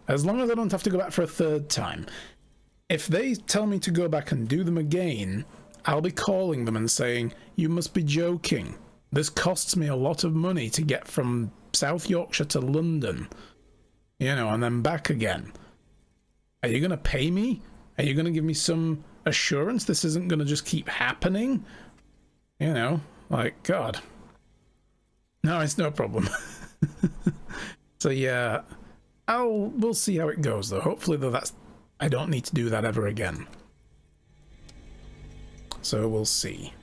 as long as I don't have to go back for a third time. If they tell me to go back and do them again, I'll be calling them and saying, you must be joking. This costs me a lot of money to get from South Yorkshire to London, you know, and then back again. Are you going to pay me? Are you going to give me some assurance this isn't going to just keep happening? You know, like, God. No, it's no problem. So yeah, we'll see how it goes though. Hopefully though I don't need to do that ever again. So we'll see.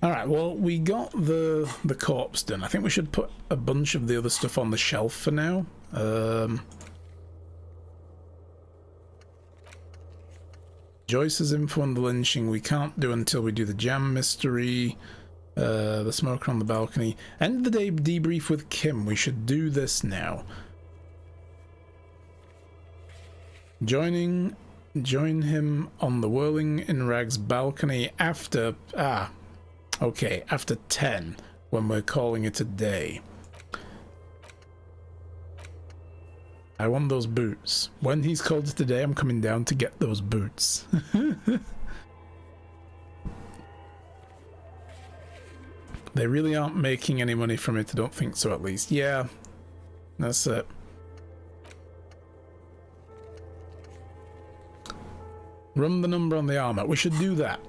Alright, well, we got the corpse done. I think we should put a bunch of the other stuff on the shelf for now. Joyce's info on the lynching we can't do until we do the jam mystery. The smoker on the balcony. End of the day debrief with Kim. We should do this now. Join him on the Whirling in Rags balcony after after 10, when we're calling it a day. I want those boots. When he's called it a day, I'm coming down to get those boots. They really aren't making any money from it, I don't think so at least. Yeah, that's it. Run the number on the armor. We should do that.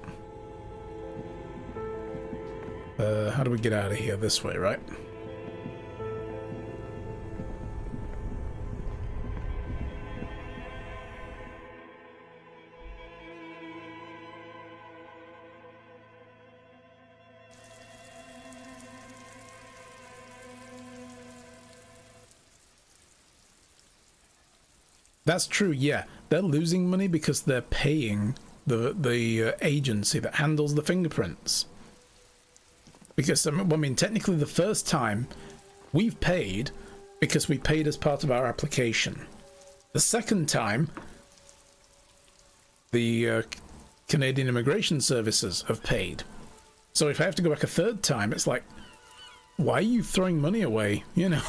How do we get out of here? This way, right? That's true, yeah. They're losing money because they're paying the agency that handles the fingerprints. Because, I mean, technically the first time we've paid because we paid as part of our application. The second time, the Canadian Immigration Services have paid. So if I have to go back a third time, it's like, why are you throwing money away, you know?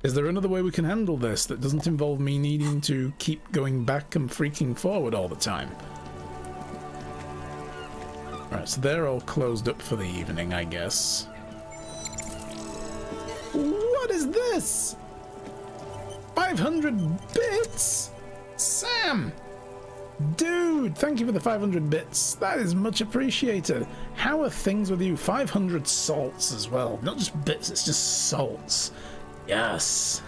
Is there another way we can handle this that doesn't involve me needing to keep going back and freaking forward all the time? Right, so they're all closed up for the evening, I guess. What is this? 500 bits? Sam! Dude, thank you for the 500 bits. That is much appreciated. How are things with you? 500 salts as well. Not just bits, it's just salts. Yes.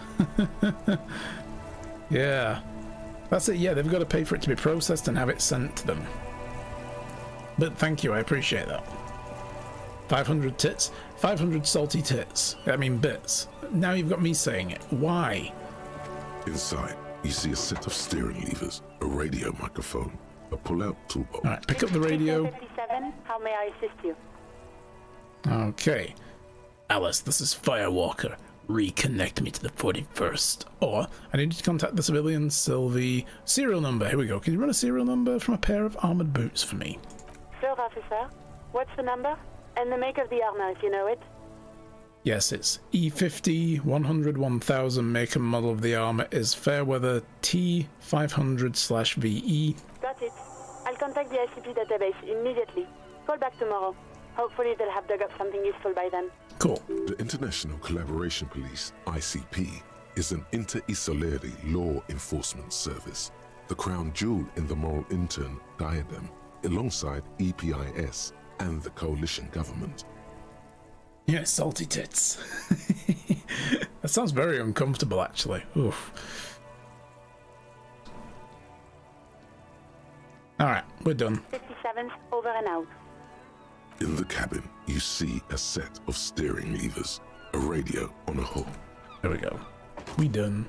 Yeah. That's it. Yeah, they've got to pay for it to be processed and have it sent to them. But thank you, I appreciate that. 500 tits? 500 salty tits. I mean bits. Now you've got me saying it. Why? Inside, you see a set of steering levers, a radio microphone, a pull-out toolbox. Alright, pick up the radio. 57, how may I assist you? Okay. Alice, this is Firewalker. Reconnect me to the 41st. Or, I need to contact the civilian Sylvie. Serial number, here we go. Can you run a serial number from a pair of armored boots for me? Third officer, what's the number? And the make of the armor, if you know it. Yes, it's E50 100 1000 make and model of the armor is Fairweather T500/VE. Got it. I'll contact the ICP database immediately. Call back tomorrow. Hopefully they'll have dug up something useful by then. Cool. The International Collaboration Police, ICP, is an inter-Isolari law enforcement service, the crown jewel in the moral intern diadem, alongside EPIS and the coalition government. Yeah, salty tits. That sounds very uncomfortable, actually. Oof. Alright, we're done. 57, over and out. In the cabin, you see a set of steering levers, a radio on a hook. There we go. We done.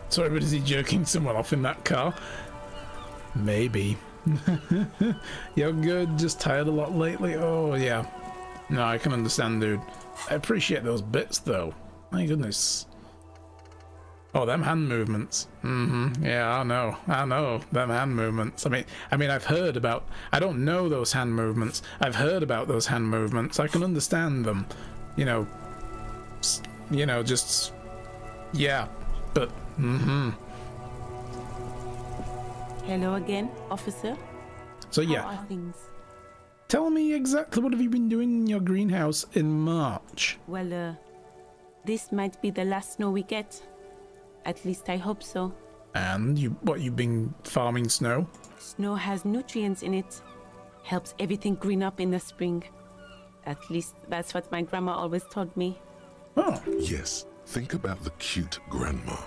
Sorry, but is he jerking someone off in that car? Maybe. You're good, just tired a lot lately? Oh, yeah. No, I can understand, dude. I appreciate those bits, though. My goodness. Oh, them hand movements. Yeah, I know. Them hand movements. I mean, I've heard about... I don't know those hand movements. I've heard about those hand movements. I can understand them. You know, just... Yeah, but... Hello again, officer. So yeah, How are things? tell me exactly what have you been doing in your greenhouse in March? Well, this might be the last snow we get. At least I hope so. And you've been farming snow? Snow has nutrients in it. Helps everything green up in the spring. At least that's what my grandma always told me. Oh. Yes, think about the cute grandma,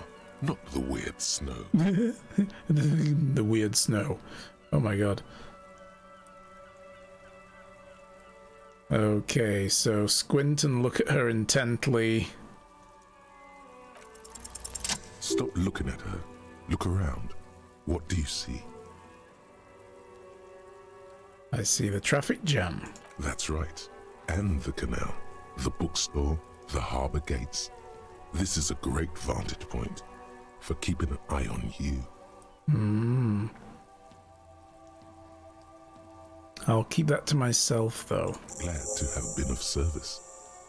not the weird snow. The weird snow. Oh my god. Okay, so squint and look at her intently. Stop looking at her. Look around. What do you see? I see the traffic jam. That's right. And the canal, the bookstore, the harbour gates. This is a great vantage point for keeping an eye on you. I'll keep that to myself, though. Glad to have been of service.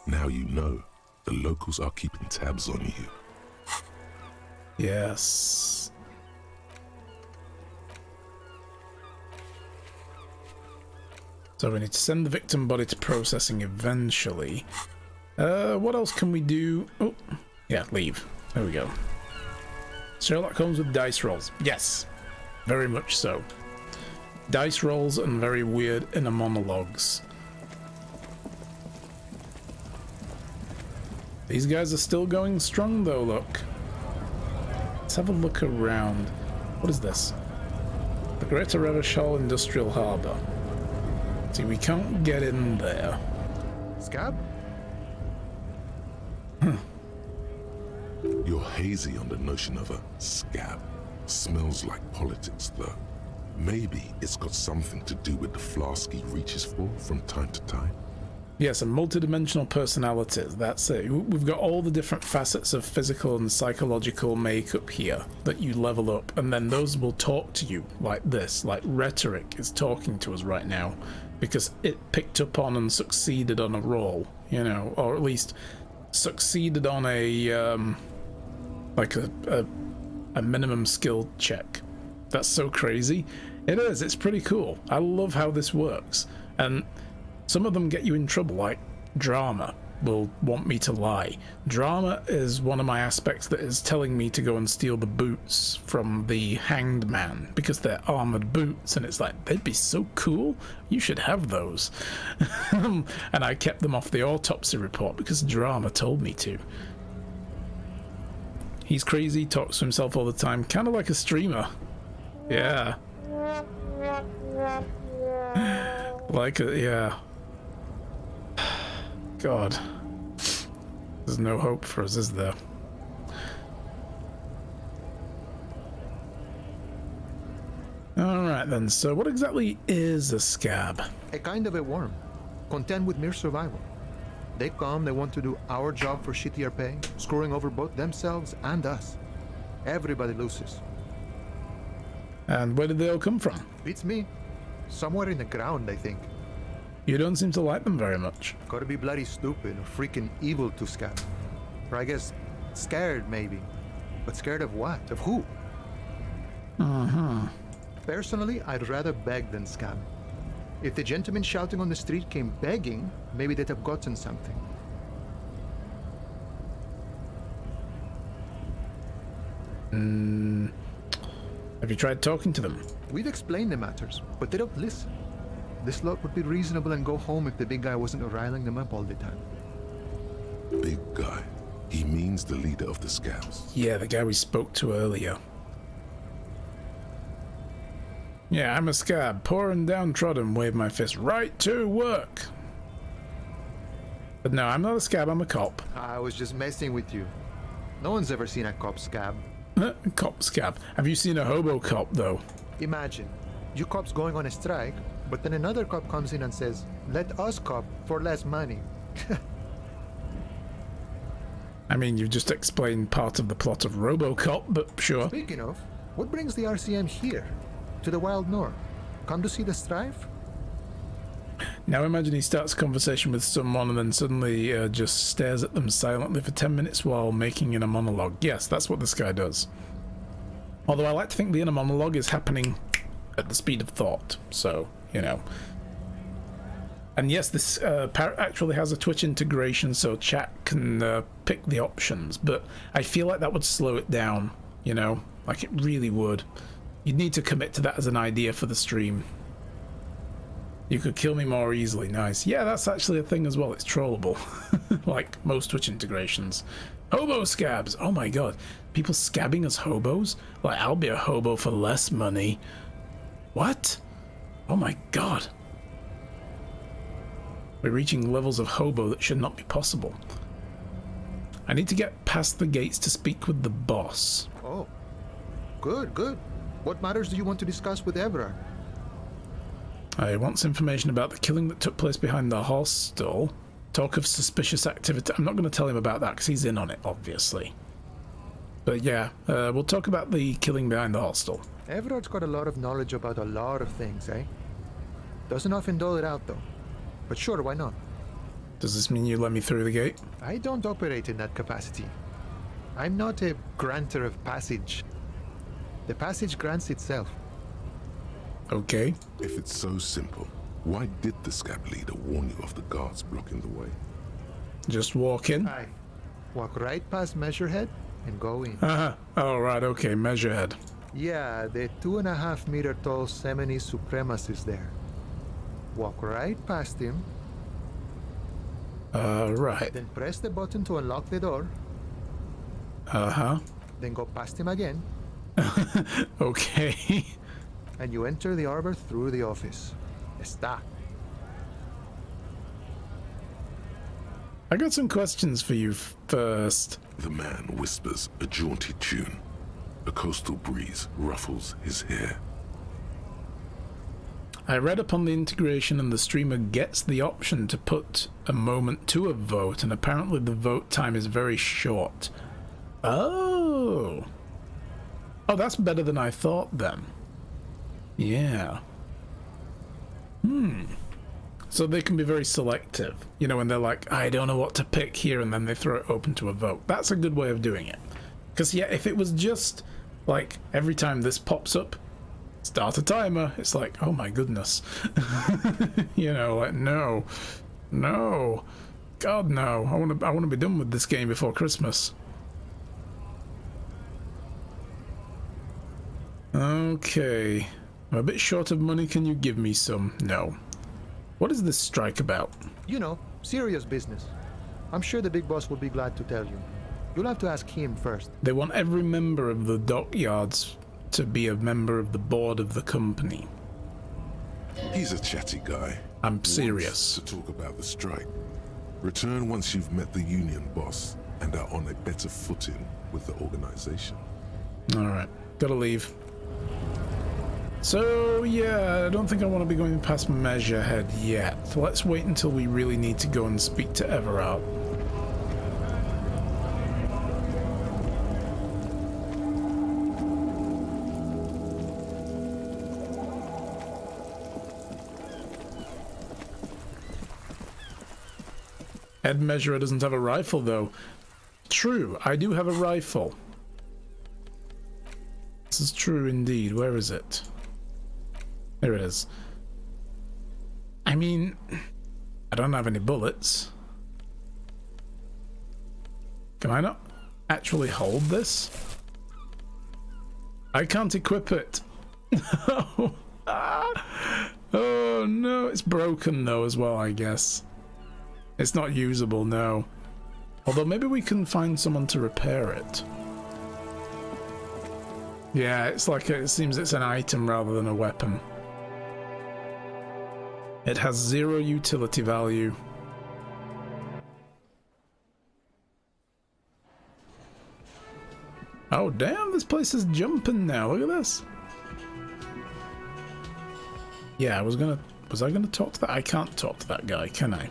Now you know the locals are keeping tabs on you. Yes. So we need to send the victim body to processing eventually. What else can we do? Oh, yeah, leave. There we go. Sherlock Holmes with dice rolls. Yes, very much so. Dice rolls and very weird inner monologues. These guys are still going strong though, look. Let's have a look around. What is this? The Greater Revachol Industrial Harbour. See, we can't get in there. Scab? Your You're hazy on the notion of a scab. Smells like politics, though. Maybe it's got something to do with the flask he reaches for from time to time. Yes, a multidimensional personalities, that's it. We've got all the different facets of physical and psychological makeup here that you level up, and then those will talk to you like this, like rhetoric is talking to us right now, because it picked up on and succeeded on a roll, you know, or at least succeeded on a, like a minimum skill check. That's so crazy. It is, it's pretty cool. I love how this works. And some of them get you in trouble, like drama will want me to lie. Drama is one of my aspects that is telling me to go and steal the boots from the hanged man because they're armored boots, and it's like, they'd be so cool, you should have those. And I kept them off the autopsy report because drama told me to. He's crazy, talks to himself all the time, kind of like a streamer. Yeah. Like a, yeah. God. There's no hope for us, is there? Alright then, so what exactly is a scab? A kind of a worm, content with mere survival. They come, they want to do our job for shittier pay, screwing over both themselves and us. Everybody loses. And where did they all come from? Beats me. Somewhere in the ground, I think. You don't seem to like them very much. Gotta be bloody stupid or freaking evil to scab. Or I guess scared, maybe. But scared of what? Of who? Personally, I'd rather beg than scab. If the gentleman shouting on the street came begging, maybe they'd have gotten something. Have you tried talking to them? We've explained the matters, but they don't listen. This lot would be reasonable and go home if the big guy wasn't riling them up all the time. Big guy. He means the leader of the scabs. Yeah, the guy we spoke to earlier. Yeah, I'm a scab, poor and downtrodden, wave my fist, right to work. But no, I'm not a scab, I'm a cop. I was just messing with you. No one's ever seen a cop scab. Cop scab. Have you seen a hobo cop, though? Imagine, you cops going on a strike, but then another cop comes in and says, let us cop for less money. I mean, you've just explained part of the plot of RoboCop, but sure. Speaking of, what brings the RCM here? To the Wild North? Come to see the strife? Now imagine he starts a conversation with someone and then suddenly just stares at them silently for 10 minutes while making in a monologue. Yes, that's what this guy does. Although I like to think the inner monologue is happening at the speed of thought, so, you know. And yes, this parrot actually has a Twitch integration, so chat can pick the options, but I feel like that would slow it down, you know? Like it really would. You'd need to commit to that as an idea for the stream. You could kill me more easily. Nice. Yeah, that's actually a thing as well. It's trollable. Like most Twitch integrations. Hobo scabs. Oh my god. People scabbing as hobos? Like, I'll be a hobo for less money. What? Oh my god. We're reaching levels of hobo that should not be possible. I need to get past the gates to speak with the boss. Oh. Good, good. What matters do you want to discuss with Everard? I want information about the killing that took place behind the hostel. Talk of suspicious activity. I'm not going to tell him about that because he's in on it, obviously. But yeah, we'll talk about the killing behind the hostel. Everard's got a lot of knowledge about a lot of things, eh? Doesn't often dole it out, though. But sure, why not? Does this mean you let me through the gate? I don't operate in that capacity. I'm not a granter of passage. The passage grants itself. Okay. If it's so simple, why did the scab leader warn you of the guards blocking the way? Just walk in? Aye. Walk right past Measurehead and go in. Oh, right, okay, Measurehead. Yeah, the 2.5 meter tall Semini supremacist there. Walk right past him. Right. Then press the button to unlock the door. Then go past him again. Okay. And you enter the arbor through the office. Está. I got some questions for you first. The man whispers a jaunty tune. A coastal breeze ruffles his hair. I read upon the integration and the streamer gets the option to put a moment to a vote, and apparently the vote time is very short. Oh. Oh, that's better than I thought then. Yeah. So they can be very selective. You know, when they're like, I don't know what to pick here, and then they throw it open to a vote. That's a good way of doing it. Because, yeah, if it was just, like, every time this pops up, start a timer, it's like, oh my goodness. You know, like, no. No. God, no. I want to be done with this game before Christmas. Okay. I'm a bit short of money. Can you give me some? No. What is this strike about? You know, serious business. I'm sure the big boss will be glad to tell you. You'll have to ask him first. They want every member of the dockyards to be a member of the board of the company. He's a chatty guy. I'm serious. Wants to talk about the strike. Return once you've met the union boss and are on a better footing with the organization. Alright, gotta leave. So, yeah, I don't think I want to be going past Measurehead yet. Let's wait until we really need to go and speak to Everard. Ed Measurer doesn't have a rifle, though. True, I do have a rifle. This is true indeed. Where is it? There it is. I mean, I don't have any bullets. Can I not actually hold this? I can't equip it. Oh. Oh no, it's broken though as well, I guess. It's not usable, no. Although maybe we can find someone to repair it. Yeah, it's like it seems it's an item rather than a weapon. It has 0 utility value. Oh damn, this place is jumping now. Look at this. Yeah, was I gonna talk to that? I can't talk to that guy, can I?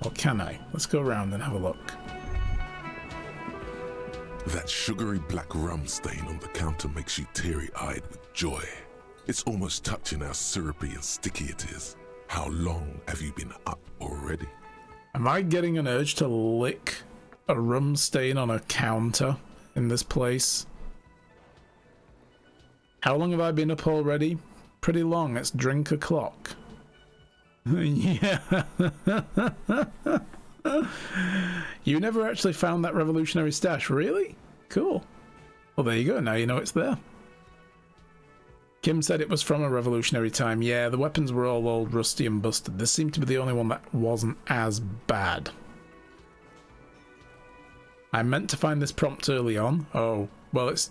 Or can I? Let's go around and have a look. That sugary black rum stain on the counter makes you teary-eyed with joy. It's almost touching how syrupy and sticky it is. How long have you been up already? Am I getting an urge to lick a rum stain on a counter in this place? How long have I been up already? Pretty long. It's drink o'clock. Yeah. You never actually found that revolutionary stash, really? Cool. Well, there you go. Now you know it's there. Kim said it was from a revolutionary time. Yeah, the weapons were all old, rusty and busted. This seemed to be the only one that wasn't as bad. I meant to find this prompt early on. Oh, well, it's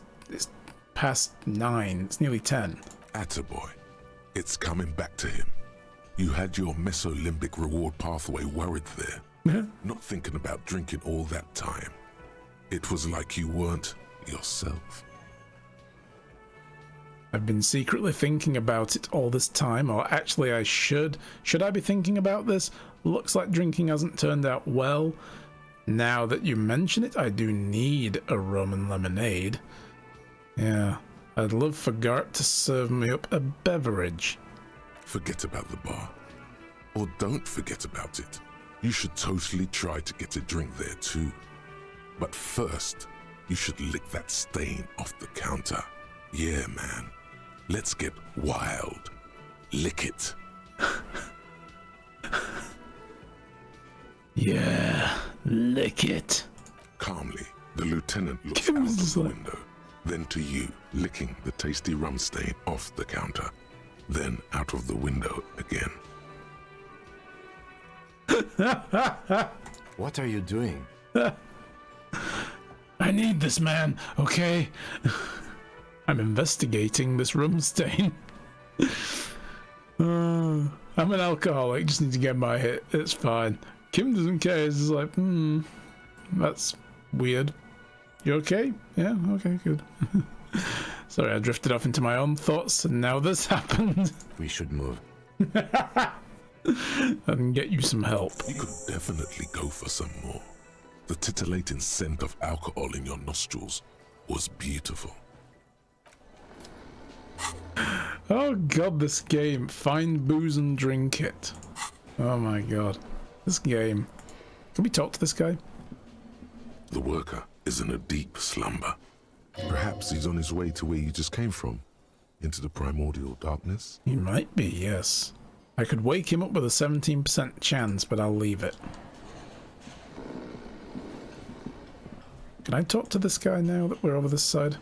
past 9. It's nearly 10. Attaboy. It's coming back to him. You had your mesolimbic reward pathway worried there. Not thinking about drinking all that time. It was like you weren't yourself. I've been secretly thinking about it all this time, or actually I should. Should I be thinking about this? Looks like drinking hasn't turned out well. Now that you mention it, I do need a rum and lemonade. Yeah, I'd love for Gart to serve me up a beverage. Forget about the bar. Or don't forget about it. You should totally try to get a drink there too. But first, you should lick that stain off the counter. Yeah, man. Let's get wild. Lick it. Yeah, lick it. Calmly, the lieutenant looks out of the window. Then to you, licking the tasty rum stain off the counter. Then out of the window again. What are you doing? I need this man, okay? I'm investigating this rum stain. I'm an alcoholic, just need to get my hit. It's fine. Kim doesn't care, he's just like, that's weird. You okay? Yeah, okay, good. Sorry, I drifted off into my own thoughts, and now this happened. We should move. I can get you some help. You could definitely go for some more. The titillating scent of alcohol in your nostrils was beautiful. Oh god, this game. Find booze and drink it. Oh my god. This game. Can we talk to this guy? The worker is in a deep slumber. Perhaps he's on his way to where you just came from, into the primordial darkness. He might be, yes. I could wake him up with a 17% chance, but I'll leave it. Can I talk to this guy now that we're over this side?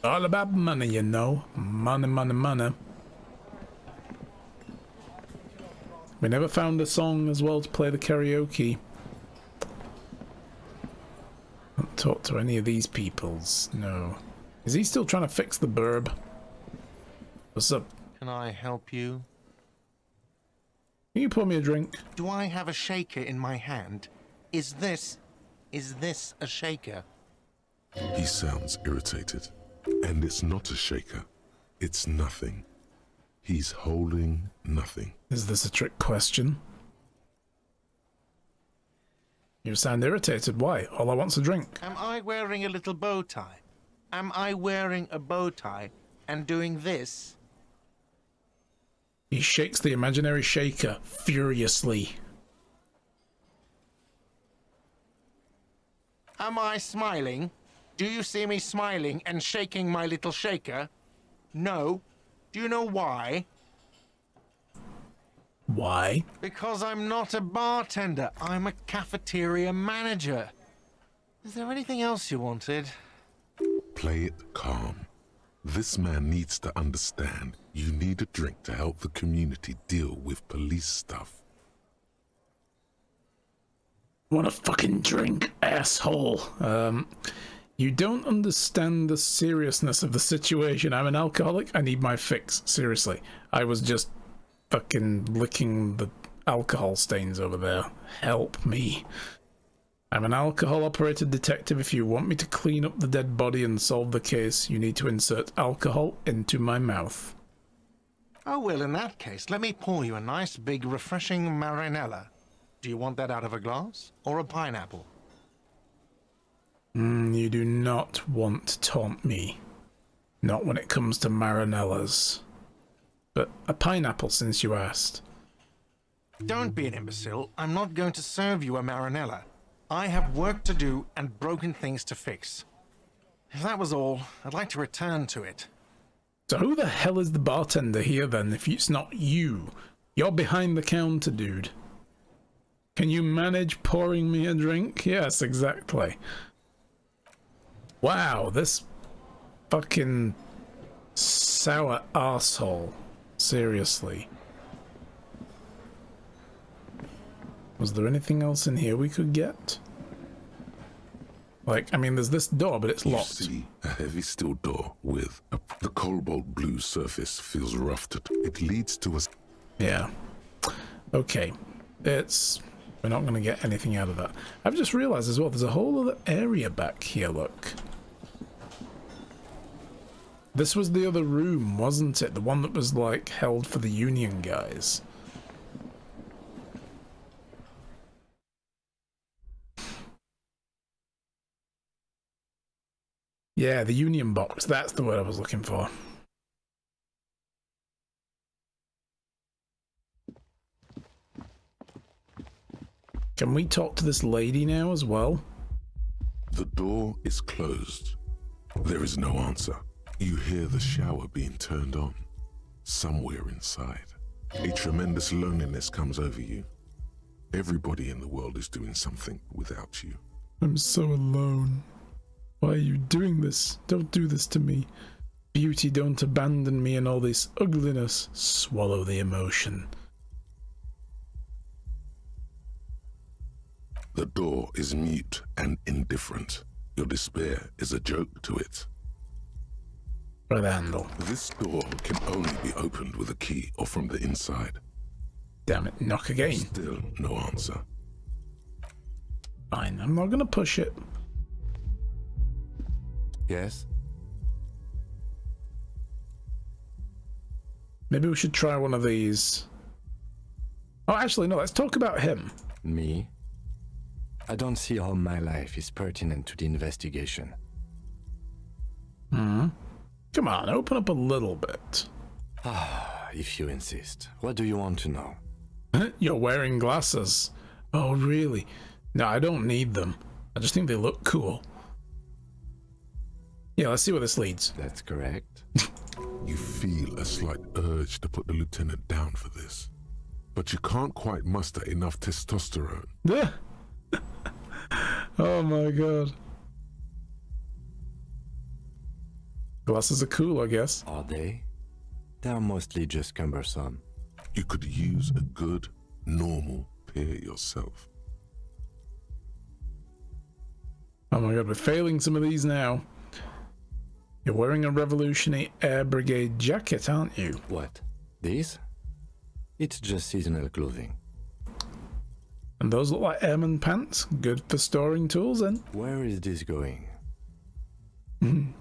All about money, you know. Money, money, money. We never found a song as well to play the karaoke. Don't talk to any of these peoples, no. Is he still trying to fix the burb? What's up? Can I help you? Can you pour me a drink? Do I have a shaker in my hand? Is this a shaker? He sounds irritated. And it's not a shaker. It's nothing. He's holding nothing. Is this a trick question? You sound irritated. Why? All I want's a drink. Am I wearing a little bow tie? Am I wearing a bow tie and doing this? He shakes the imaginary shaker furiously. Am I smiling? Do you see me smiling and shaking my little shaker? No. Do you know why? Why? Because I'm not a bartender. I'm a cafeteria manager. Is there anything else you wanted? Play it calm. This man needs to understand you need a drink to help the community deal with police stuff. Want a fucking drink, asshole. You don't understand the seriousness of the situation. I'm an alcoholic. I need my fix. Seriously. I was just fucking licking the alcohol stains over there. Help me. I'm an alcohol-operated detective. If you want me to clean up the dead body and solve the case, you need to insert alcohol into my mouth. Oh, well, in that case, let me pour you a nice, big, refreshing marinella. Do you want that out of a glass or a pineapple? You do not want to taunt me. Not when it comes to marinellas. But a pineapple, since you asked. Don't be an imbecile. I'm not going to serve you a marinella. I have work to do and broken things to fix. If that was all, I'd like to return to it. So who the hell is the bartender here then, if it's not you? You're behind the counter, dude. Can you manage pouring me a drink? Yes, exactly. Wow, this fucking sour arsehole. Seriously. Was there anything else in here we could get? Like, I mean, there's this door, but it's locked. You see a heavy steel door with the cobalt blue surface feels roughed. It leads to a... Yeah. Okay. We're not going to get anything out of that. I've just realized as well, there's a whole other area back here, look. This was the other room, wasn't it? The one that was, like, held for the Union guys. Yeah, the Union box. That's the word I was looking for. Can we talk to this lady now as well? The door is closed. There is no answer. You hear the shower being turned on. Somewhere inside. A tremendous loneliness comes over you. Everybody in the world is doing something without you. I'm so alone. Why are you doing this? Don't do this to me. Beauty, don't abandon me in all this ugliness. Swallow the emotion. The door is mute and indifferent. Your despair is a joke to it. By the handle. This door can only be opened with a key or from the inside. Damn it, knock again. Still no answer. Fine, I'm not gonna push it. Yes? Maybe we should try one of these. Oh, actually, no, let's talk about him. Me? I don't see how my life is pertinent to the investigation. Hmm. Come on, open up a little bit. If you insist. What do you want to know? You're wearing glasses. Oh, really? No, I don't need them. I just think they look cool. Yeah, let's see where this leads. That's correct. You feel a slight urge to put the lieutenant down for this, but you can't quite muster enough testosterone. Oh my god. Glasses are cool, I guess. Are they? They're mostly just cumbersome. You could use a good, normal pair yourself. Oh my god, we're failing some of these now. You're wearing a Revolutionary Air Brigade jacket, aren't you? What? These? It's just seasonal clothing. And those look like airman pants. Good for storing tools, then. Where is this going?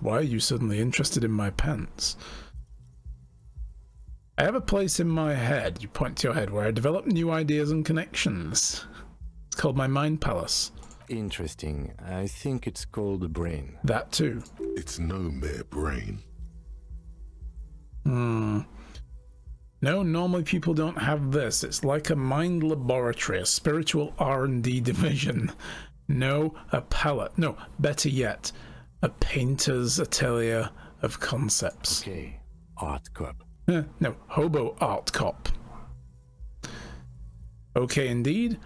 Why are you suddenly interested in my pants? I have a place in my head, you point to your head, where I develop new ideas and connections. It's called my mind palace. Interesting. I think it's called the brain. That too. It's no mere brain. No, normally people don't have this. It's like a mind laboratory, a spiritual R&D division. No, a palette. No, better yet, a painter's atelier of concepts. Okay, art cop. No, hobo art cop. Okay, indeed.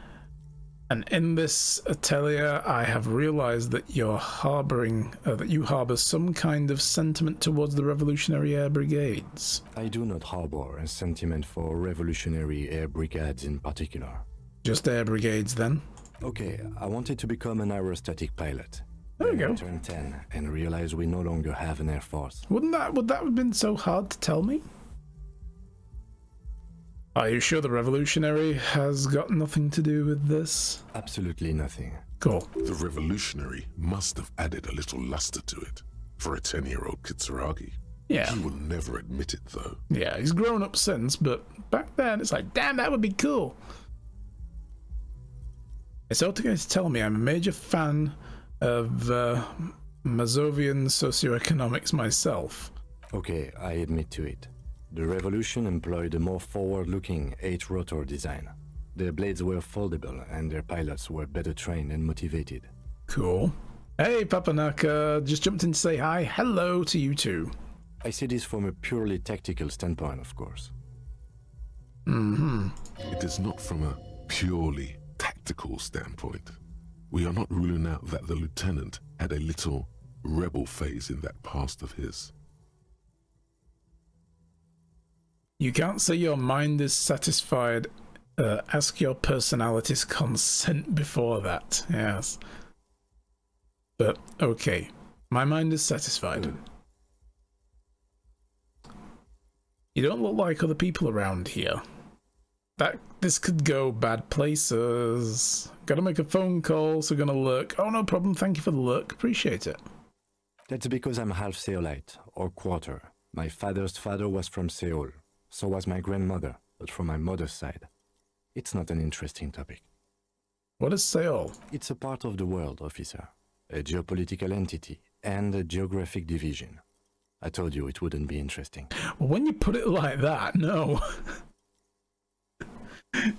And in this atelier, I have realized that you're harboring, that you harbor some kind of sentiment towards the Revolutionary Air Brigades. I do not harbor a sentiment for Revolutionary Air Brigades in particular. Just air brigades, then? Okay, I wanted to become an aerostatic pilot. There we go. I turned 10 and realized we no longer have an air force. Would that have been so hard to tell me? Are you sure the Revolutionary has got nothing to do with this? Absolutely nothing. Cool. The Revolutionary must have added a little luster to it for a 10-year-old Kitsuragi. Yeah. He will never admit it, though. Yeah, he's grown up since, but back then it's like, damn, that would be cool. It's okay to tell me I'm a major fan of Mazovian socioeconomics myself. Okay, I admit to it. The Revolution employed a more forward-looking 8-rotor design. Their blades were foldable and their pilots were better trained and motivated. Cool. Hey, Papanaka, just jumped in to say hi. Hello to you too. I see this from a purely tactical standpoint, of course. It is not from a purely tactical standpoint. We are not ruling out that the lieutenant had a little rebel phase in that past of his. You can't say your mind is satisfied. Ask your personality's consent before that. Yes. But, okay. My mind is satisfied. You don't look like other people around here. This could go bad places. Gotta make a phone call, so gonna look. Oh, no problem. Thank you for the look. Appreciate it. That's because I'm half Seolite, or quarter. My father's father was from Seoul. So was my grandmother, but from my mother's side. It's not an interesting topic. What is Seoul? It's a part of the world, officer. A geopolitical entity and a geographic division. I told you it wouldn't be interesting. Well, when you put it like that, no.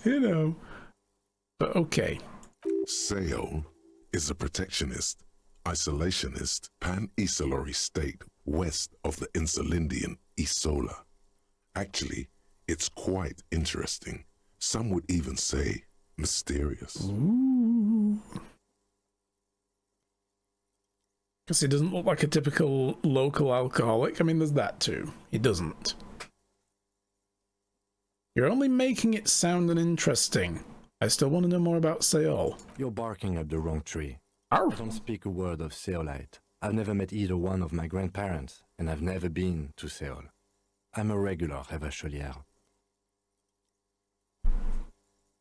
You know. But okay. Seoul is a protectionist, isolationist, pan-Isolari state west of the Insulindian Isola. Actually, it's quite interesting. Some would even say mysterious. Ooh. Because he doesn't look like a typical local alcoholic. I mean, there's that too. He doesn't. You're only making it sound uninteresting. I still want to know more about Seoul. You're barking up the wrong tree. Ow. I don't speak a word of Seolite. I've never met either one of my grandparents, and I've never been to Seoul. I'm a regular Revacholière.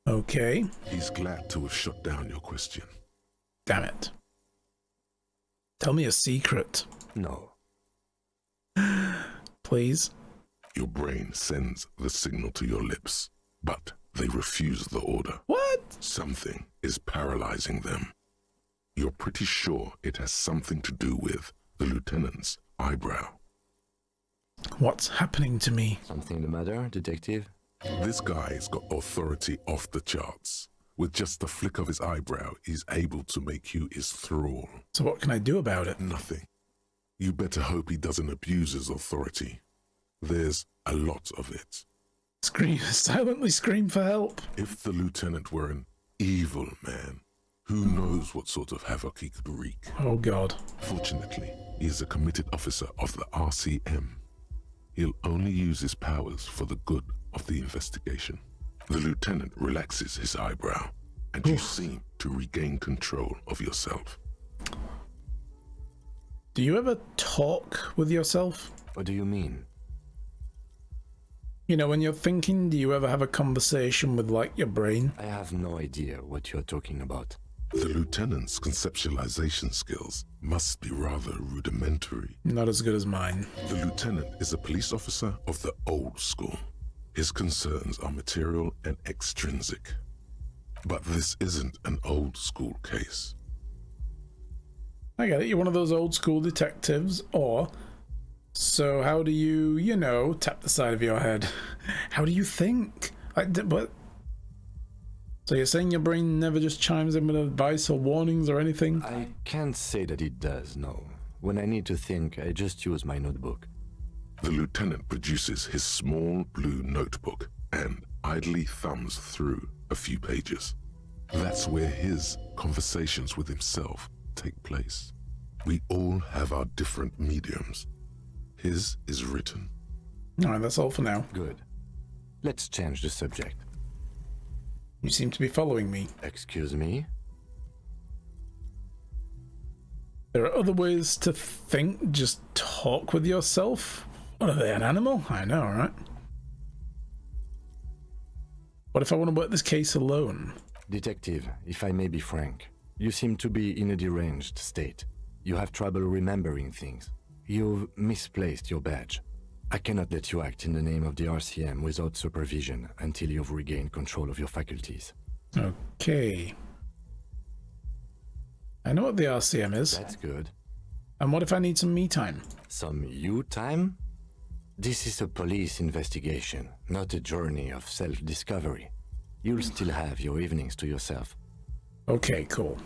Okay. He's glad to have shut down your question. Damn it. Tell me a secret. No. Please? Your brain sends the signal to your lips, but they refuse the order. What? Something is paralyzing them. You're pretty sure it has something to do with the lieutenant's eyebrow. What's happening to me? Something the matter, detective? This guy's got authority off the charts. With just the flick of his eyebrow, he's able to make you his thrall. So what can I do about it? Nothing. You better hope he doesn't abuse his authority. There's a lot of it. Silently scream for help. If the lieutenant were an evil man, who knows what sort of havoc he could wreak. Oh God. Fortunately, he is a committed officer of the RCM. He'll only use his powers for the good of the investigation. The lieutenant relaxes his eyebrow, and you seem to regain control of yourself. Do you ever talk with yourself? What do you mean? You know, when you're thinking, do you ever have a conversation with, like, your brain? I have no idea what you're talking about. The lieutenant's conceptualization skills must be rather rudimentary. Not as good as mine. The lieutenant is a police officer of the old school. His concerns are material and extrinsic. But this isn't an old school case. I get it, you're one of those old school detectives, or... So how do you, you know, tap the side of your head? How do you think? What? So you're saying your brain never just chimes in with advice or warnings or anything? I can't say that it does, no. When I need to think, I just use my notebook. The lieutenant produces his small blue notebook and idly thumbs through a few pages. That's where his conversations with himself take place. We all have our different mediums. His is written. Alright, that's all for now. Good. Let's change the subject. You seem to be following me. Excuse me? There are other ways to think, just talk with yourself? What are they, an animal? I know, right? What if I want to work this case alone? Detective, if I may be frank, you seem to be in a deranged state. You have trouble remembering things. You've misplaced your badge. I cannot let you act in the name of the RCM without supervision until you've regained control of your faculties. Okay. I know what the RCM is. That's good. And what if I need some me time? Some you time? This is a police investigation, not a journey of self-discovery. You'll still have your evenings to yourself. Okay, cool.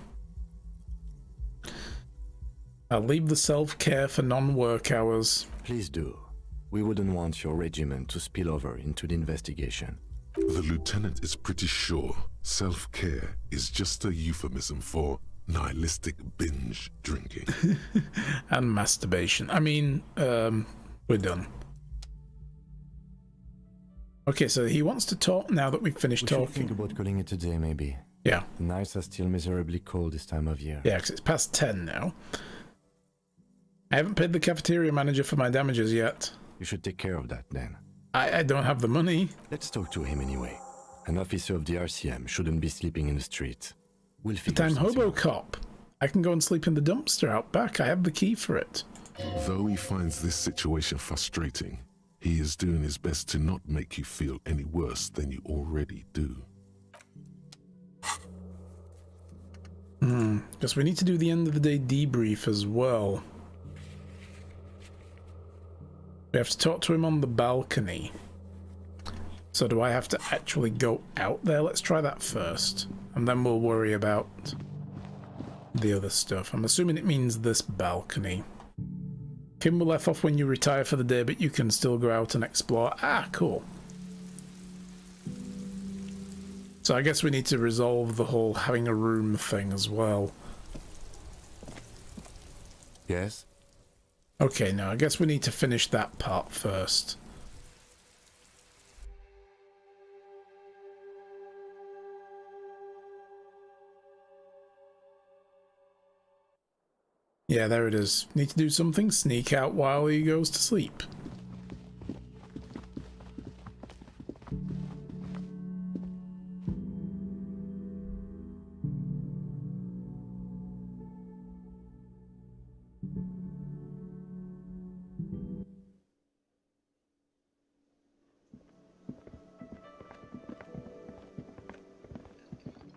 I'll leave the self-care for non-work hours. Please do. We wouldn't want your regimen to spill over into the investigation. The lieutenant is pretty sure self-care is just a euphemism for nihilistic binge drinking. And masturbation. I mean, we're done. Okay, so he wants to talk now that we've finished We should talking. think about calling it a day, maybe. Yeah. The nights are still miserably cold this time of year. Yeah, because it's past 10 now. I haven't paid the cafeteria manager for my damages yet. You should take care of that, then. I don't have the money. Let's talk to him anyway. An officer of the RCM shouldn't be sleeping in the streets. We'll But figure I'm something out. Hobocop. I can go and sleep in the dumpster out back. I have the key for it. Though he finds this situation frustrating, he is doing his best to not make you feel any worse than you already do. Because we need to do the end of the day debrief as well. We have to talk to him on the balcony. So do I have to actually go out there? Let's try that first. And then we'll worry about the other stuff. I'm assuming it means this balcony. Kim will F off when you retire for the day, but you can still go out and explore. Ah, cool. So I guess we need to resolve the whole having a room thing as well. Yes? Okay, now I guess we need to finish that part first. Yeah, there it is. Need to do something, sneak out while he goes to sleep.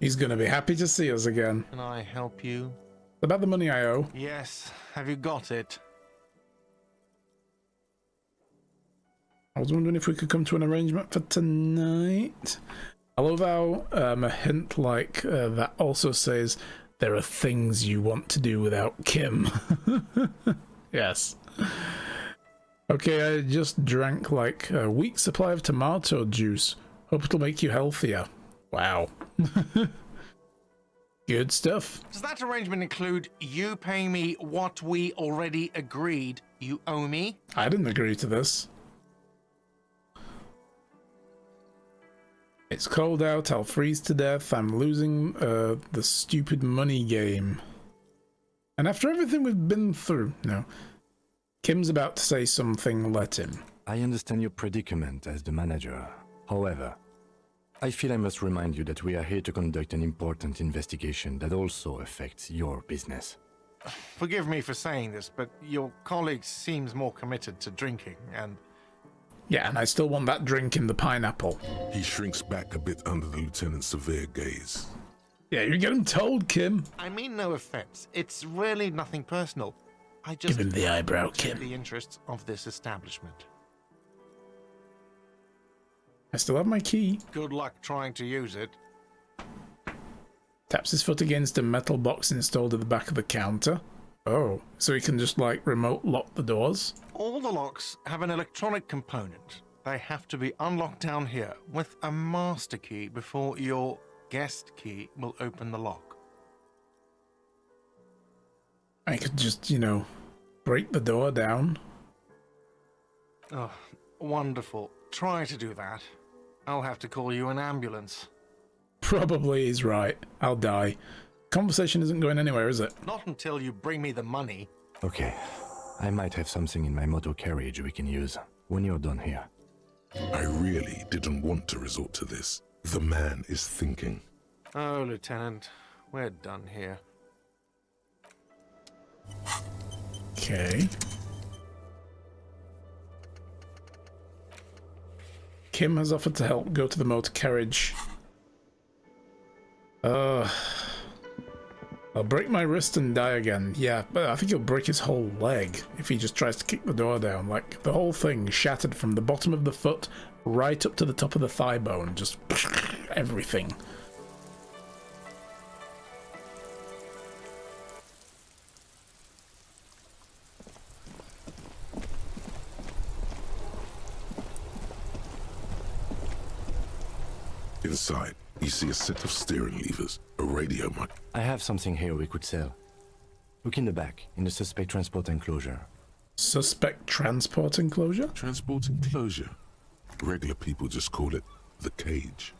He's gonna be happy to see us again. Can I help you? About the money I owe. Yes. Have you got it? I was wondering if we could come to an arrangement for tonight. I love how a hint like that also says there are things you want to do without Kim. Yes. Okay, I just drank like a week's supply of tomato juice. Hope it'll make you healthier. Wow. Good stuff. Does that arrangement include you paying me what we already agreed you owe me? I didn't agree to this. It's cold out, I'll freeze to death, I'm losing the stupid money game. And after everything we've been through, no. Kim's about to say something, let him. I understand your predicament as the manager. However, I feel I must remind you that we are here to conduct an important investigation that also affects your business. Forgive me for saying this, but your colleague seems more committed to drinking, and... Yeah, and I still want that drink in the pineapple. He shrinks back a bit under the lieutenant's severe gaze. Yeah, you get him told, Kim. I mean no offense. It's really nothing personal. I just... Give him the eyebrow, Kim. ...the interests of this establishment. I still have my key. Good luck trying to use it. Taps his foot against a metal box installed at the back of the counter. Oh, so he can just like remote lock the doors? All the locks have an electronic component. They have to be unlocked down here with a master key before your guest key will open the lock. I could just, you know, break the door down. Oh, wonderful. Try to do that. I'll have to call you an ambulance. Probably he's right. I'll die. Conversation isn't going anywhere, is it? Not until you bring me the money. Okay, I might have something in my motor carriage we can use when you're done here. I really didn't want to resort to this. The man is thinking. Oh, Lieutenant, we're done here. Okay. Kim has offered to help go to the motor carriage. I'll break my wrist and die again. Yeah, but I think he'll break his whole leg if he just tries to kick the door down. Like, the whole thing shattered from the bottom of the foot right up to the top of the thigh bone. Just everything. Inside, you see a set of steering levers, a radio mic. I have something here we could sell. Look in the back, in the suspect transport enclosure. Suspect transport enclosure? Transport enclosure. Regular people just call it the cage.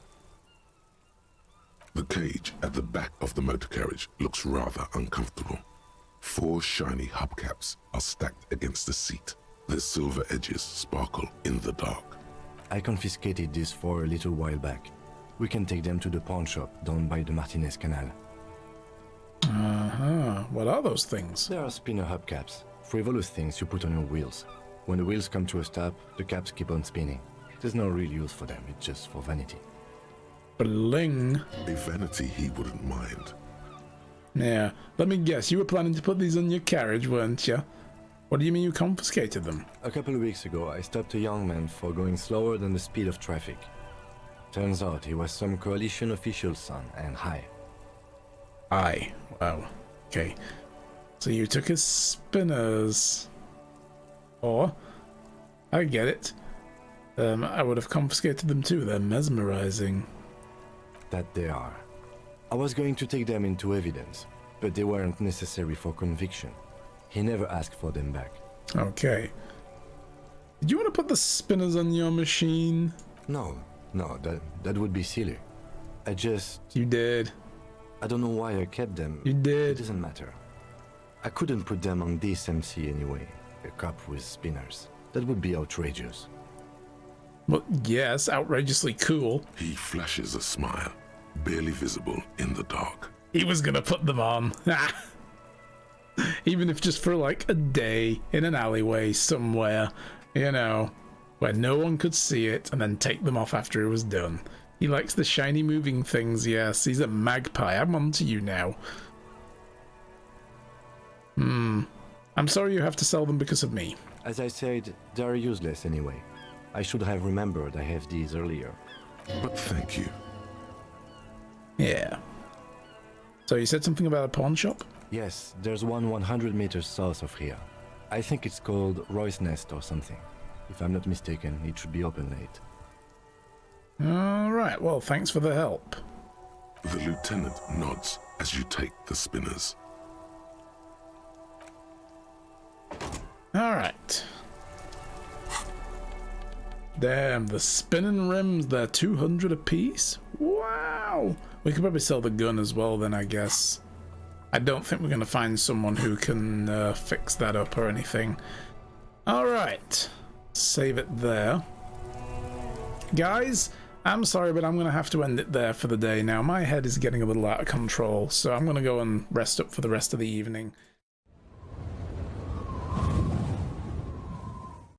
The cage at the back of the motor carriage looks rather uncomfortable. 4 shiny hubcaps are stacked against the seat. Their silver edges sparkle in the dark. I confiscated these 4 a little while back. We can take them to the pawn shop down by the Martinez Canal. Uh-huh. What are those things? They are spinner hubcaps, frivolous things you put on your wheels. When the wheels come to a stop, the caps keep on spinning. There's no real use for them, it's just for vanity. Bling. A vanity he wouldn't mind. Yeah, let me guess, you were planning to put these on your carriage, weren't you? What do you mean you confiscated them? A couple of weeks ago, I stopped a young man for going slower than the speed of traffic. Turns out he was some coalition official's son, and high. Aye. Wow. Okay. So you took his spinners. Or, I get it. I would have confiscated them too, they're mesmerizing. That they are. I was going to take them into evidence, but they weren't necessary for conviction. He never asked for them back. Okay. Did you want to put the spinners on your machine? No, that would be silly. You did. I don't know why I kept them. You did. It doesn't matter. I couldn't put them on this MC anyway. A cop with spinners. That would be outrageous. Well, yes, outrageously cool. He flashes a smile, barely visible in the dark. He was gonna put them on. Even if just for like a day in an alleyway somewhere, you know. where no one could see it and then take them off after it was done. He likes the shiny moving things, yes. He's a magpie. I'm on to you now. I'm sorry you have to sell them because of me. As I said, they're useless anyway. I should have remembered I have these earlier. But thank you. Yeah. So you said something about a pawn shop? Yes, there's one 100 meters south of here. I think it's called Roy's Nest or something. If I'm not mistaken, it should be open late. Alright, well, thanks for the help. The lieutenant nods as you take the spinners. Alright. Damn, the spinning rims, they're 200 apiece? Wow! We could probably sell the gun as well then, I guess. I don't think we're going to find someone who can fix that up or anything. Alright. Save it there. Guys, I'm sorry, but I'm going to have to end it there for the day now. My head is getting a little out of control, so I'm going to go and rest up for the rest of the evening.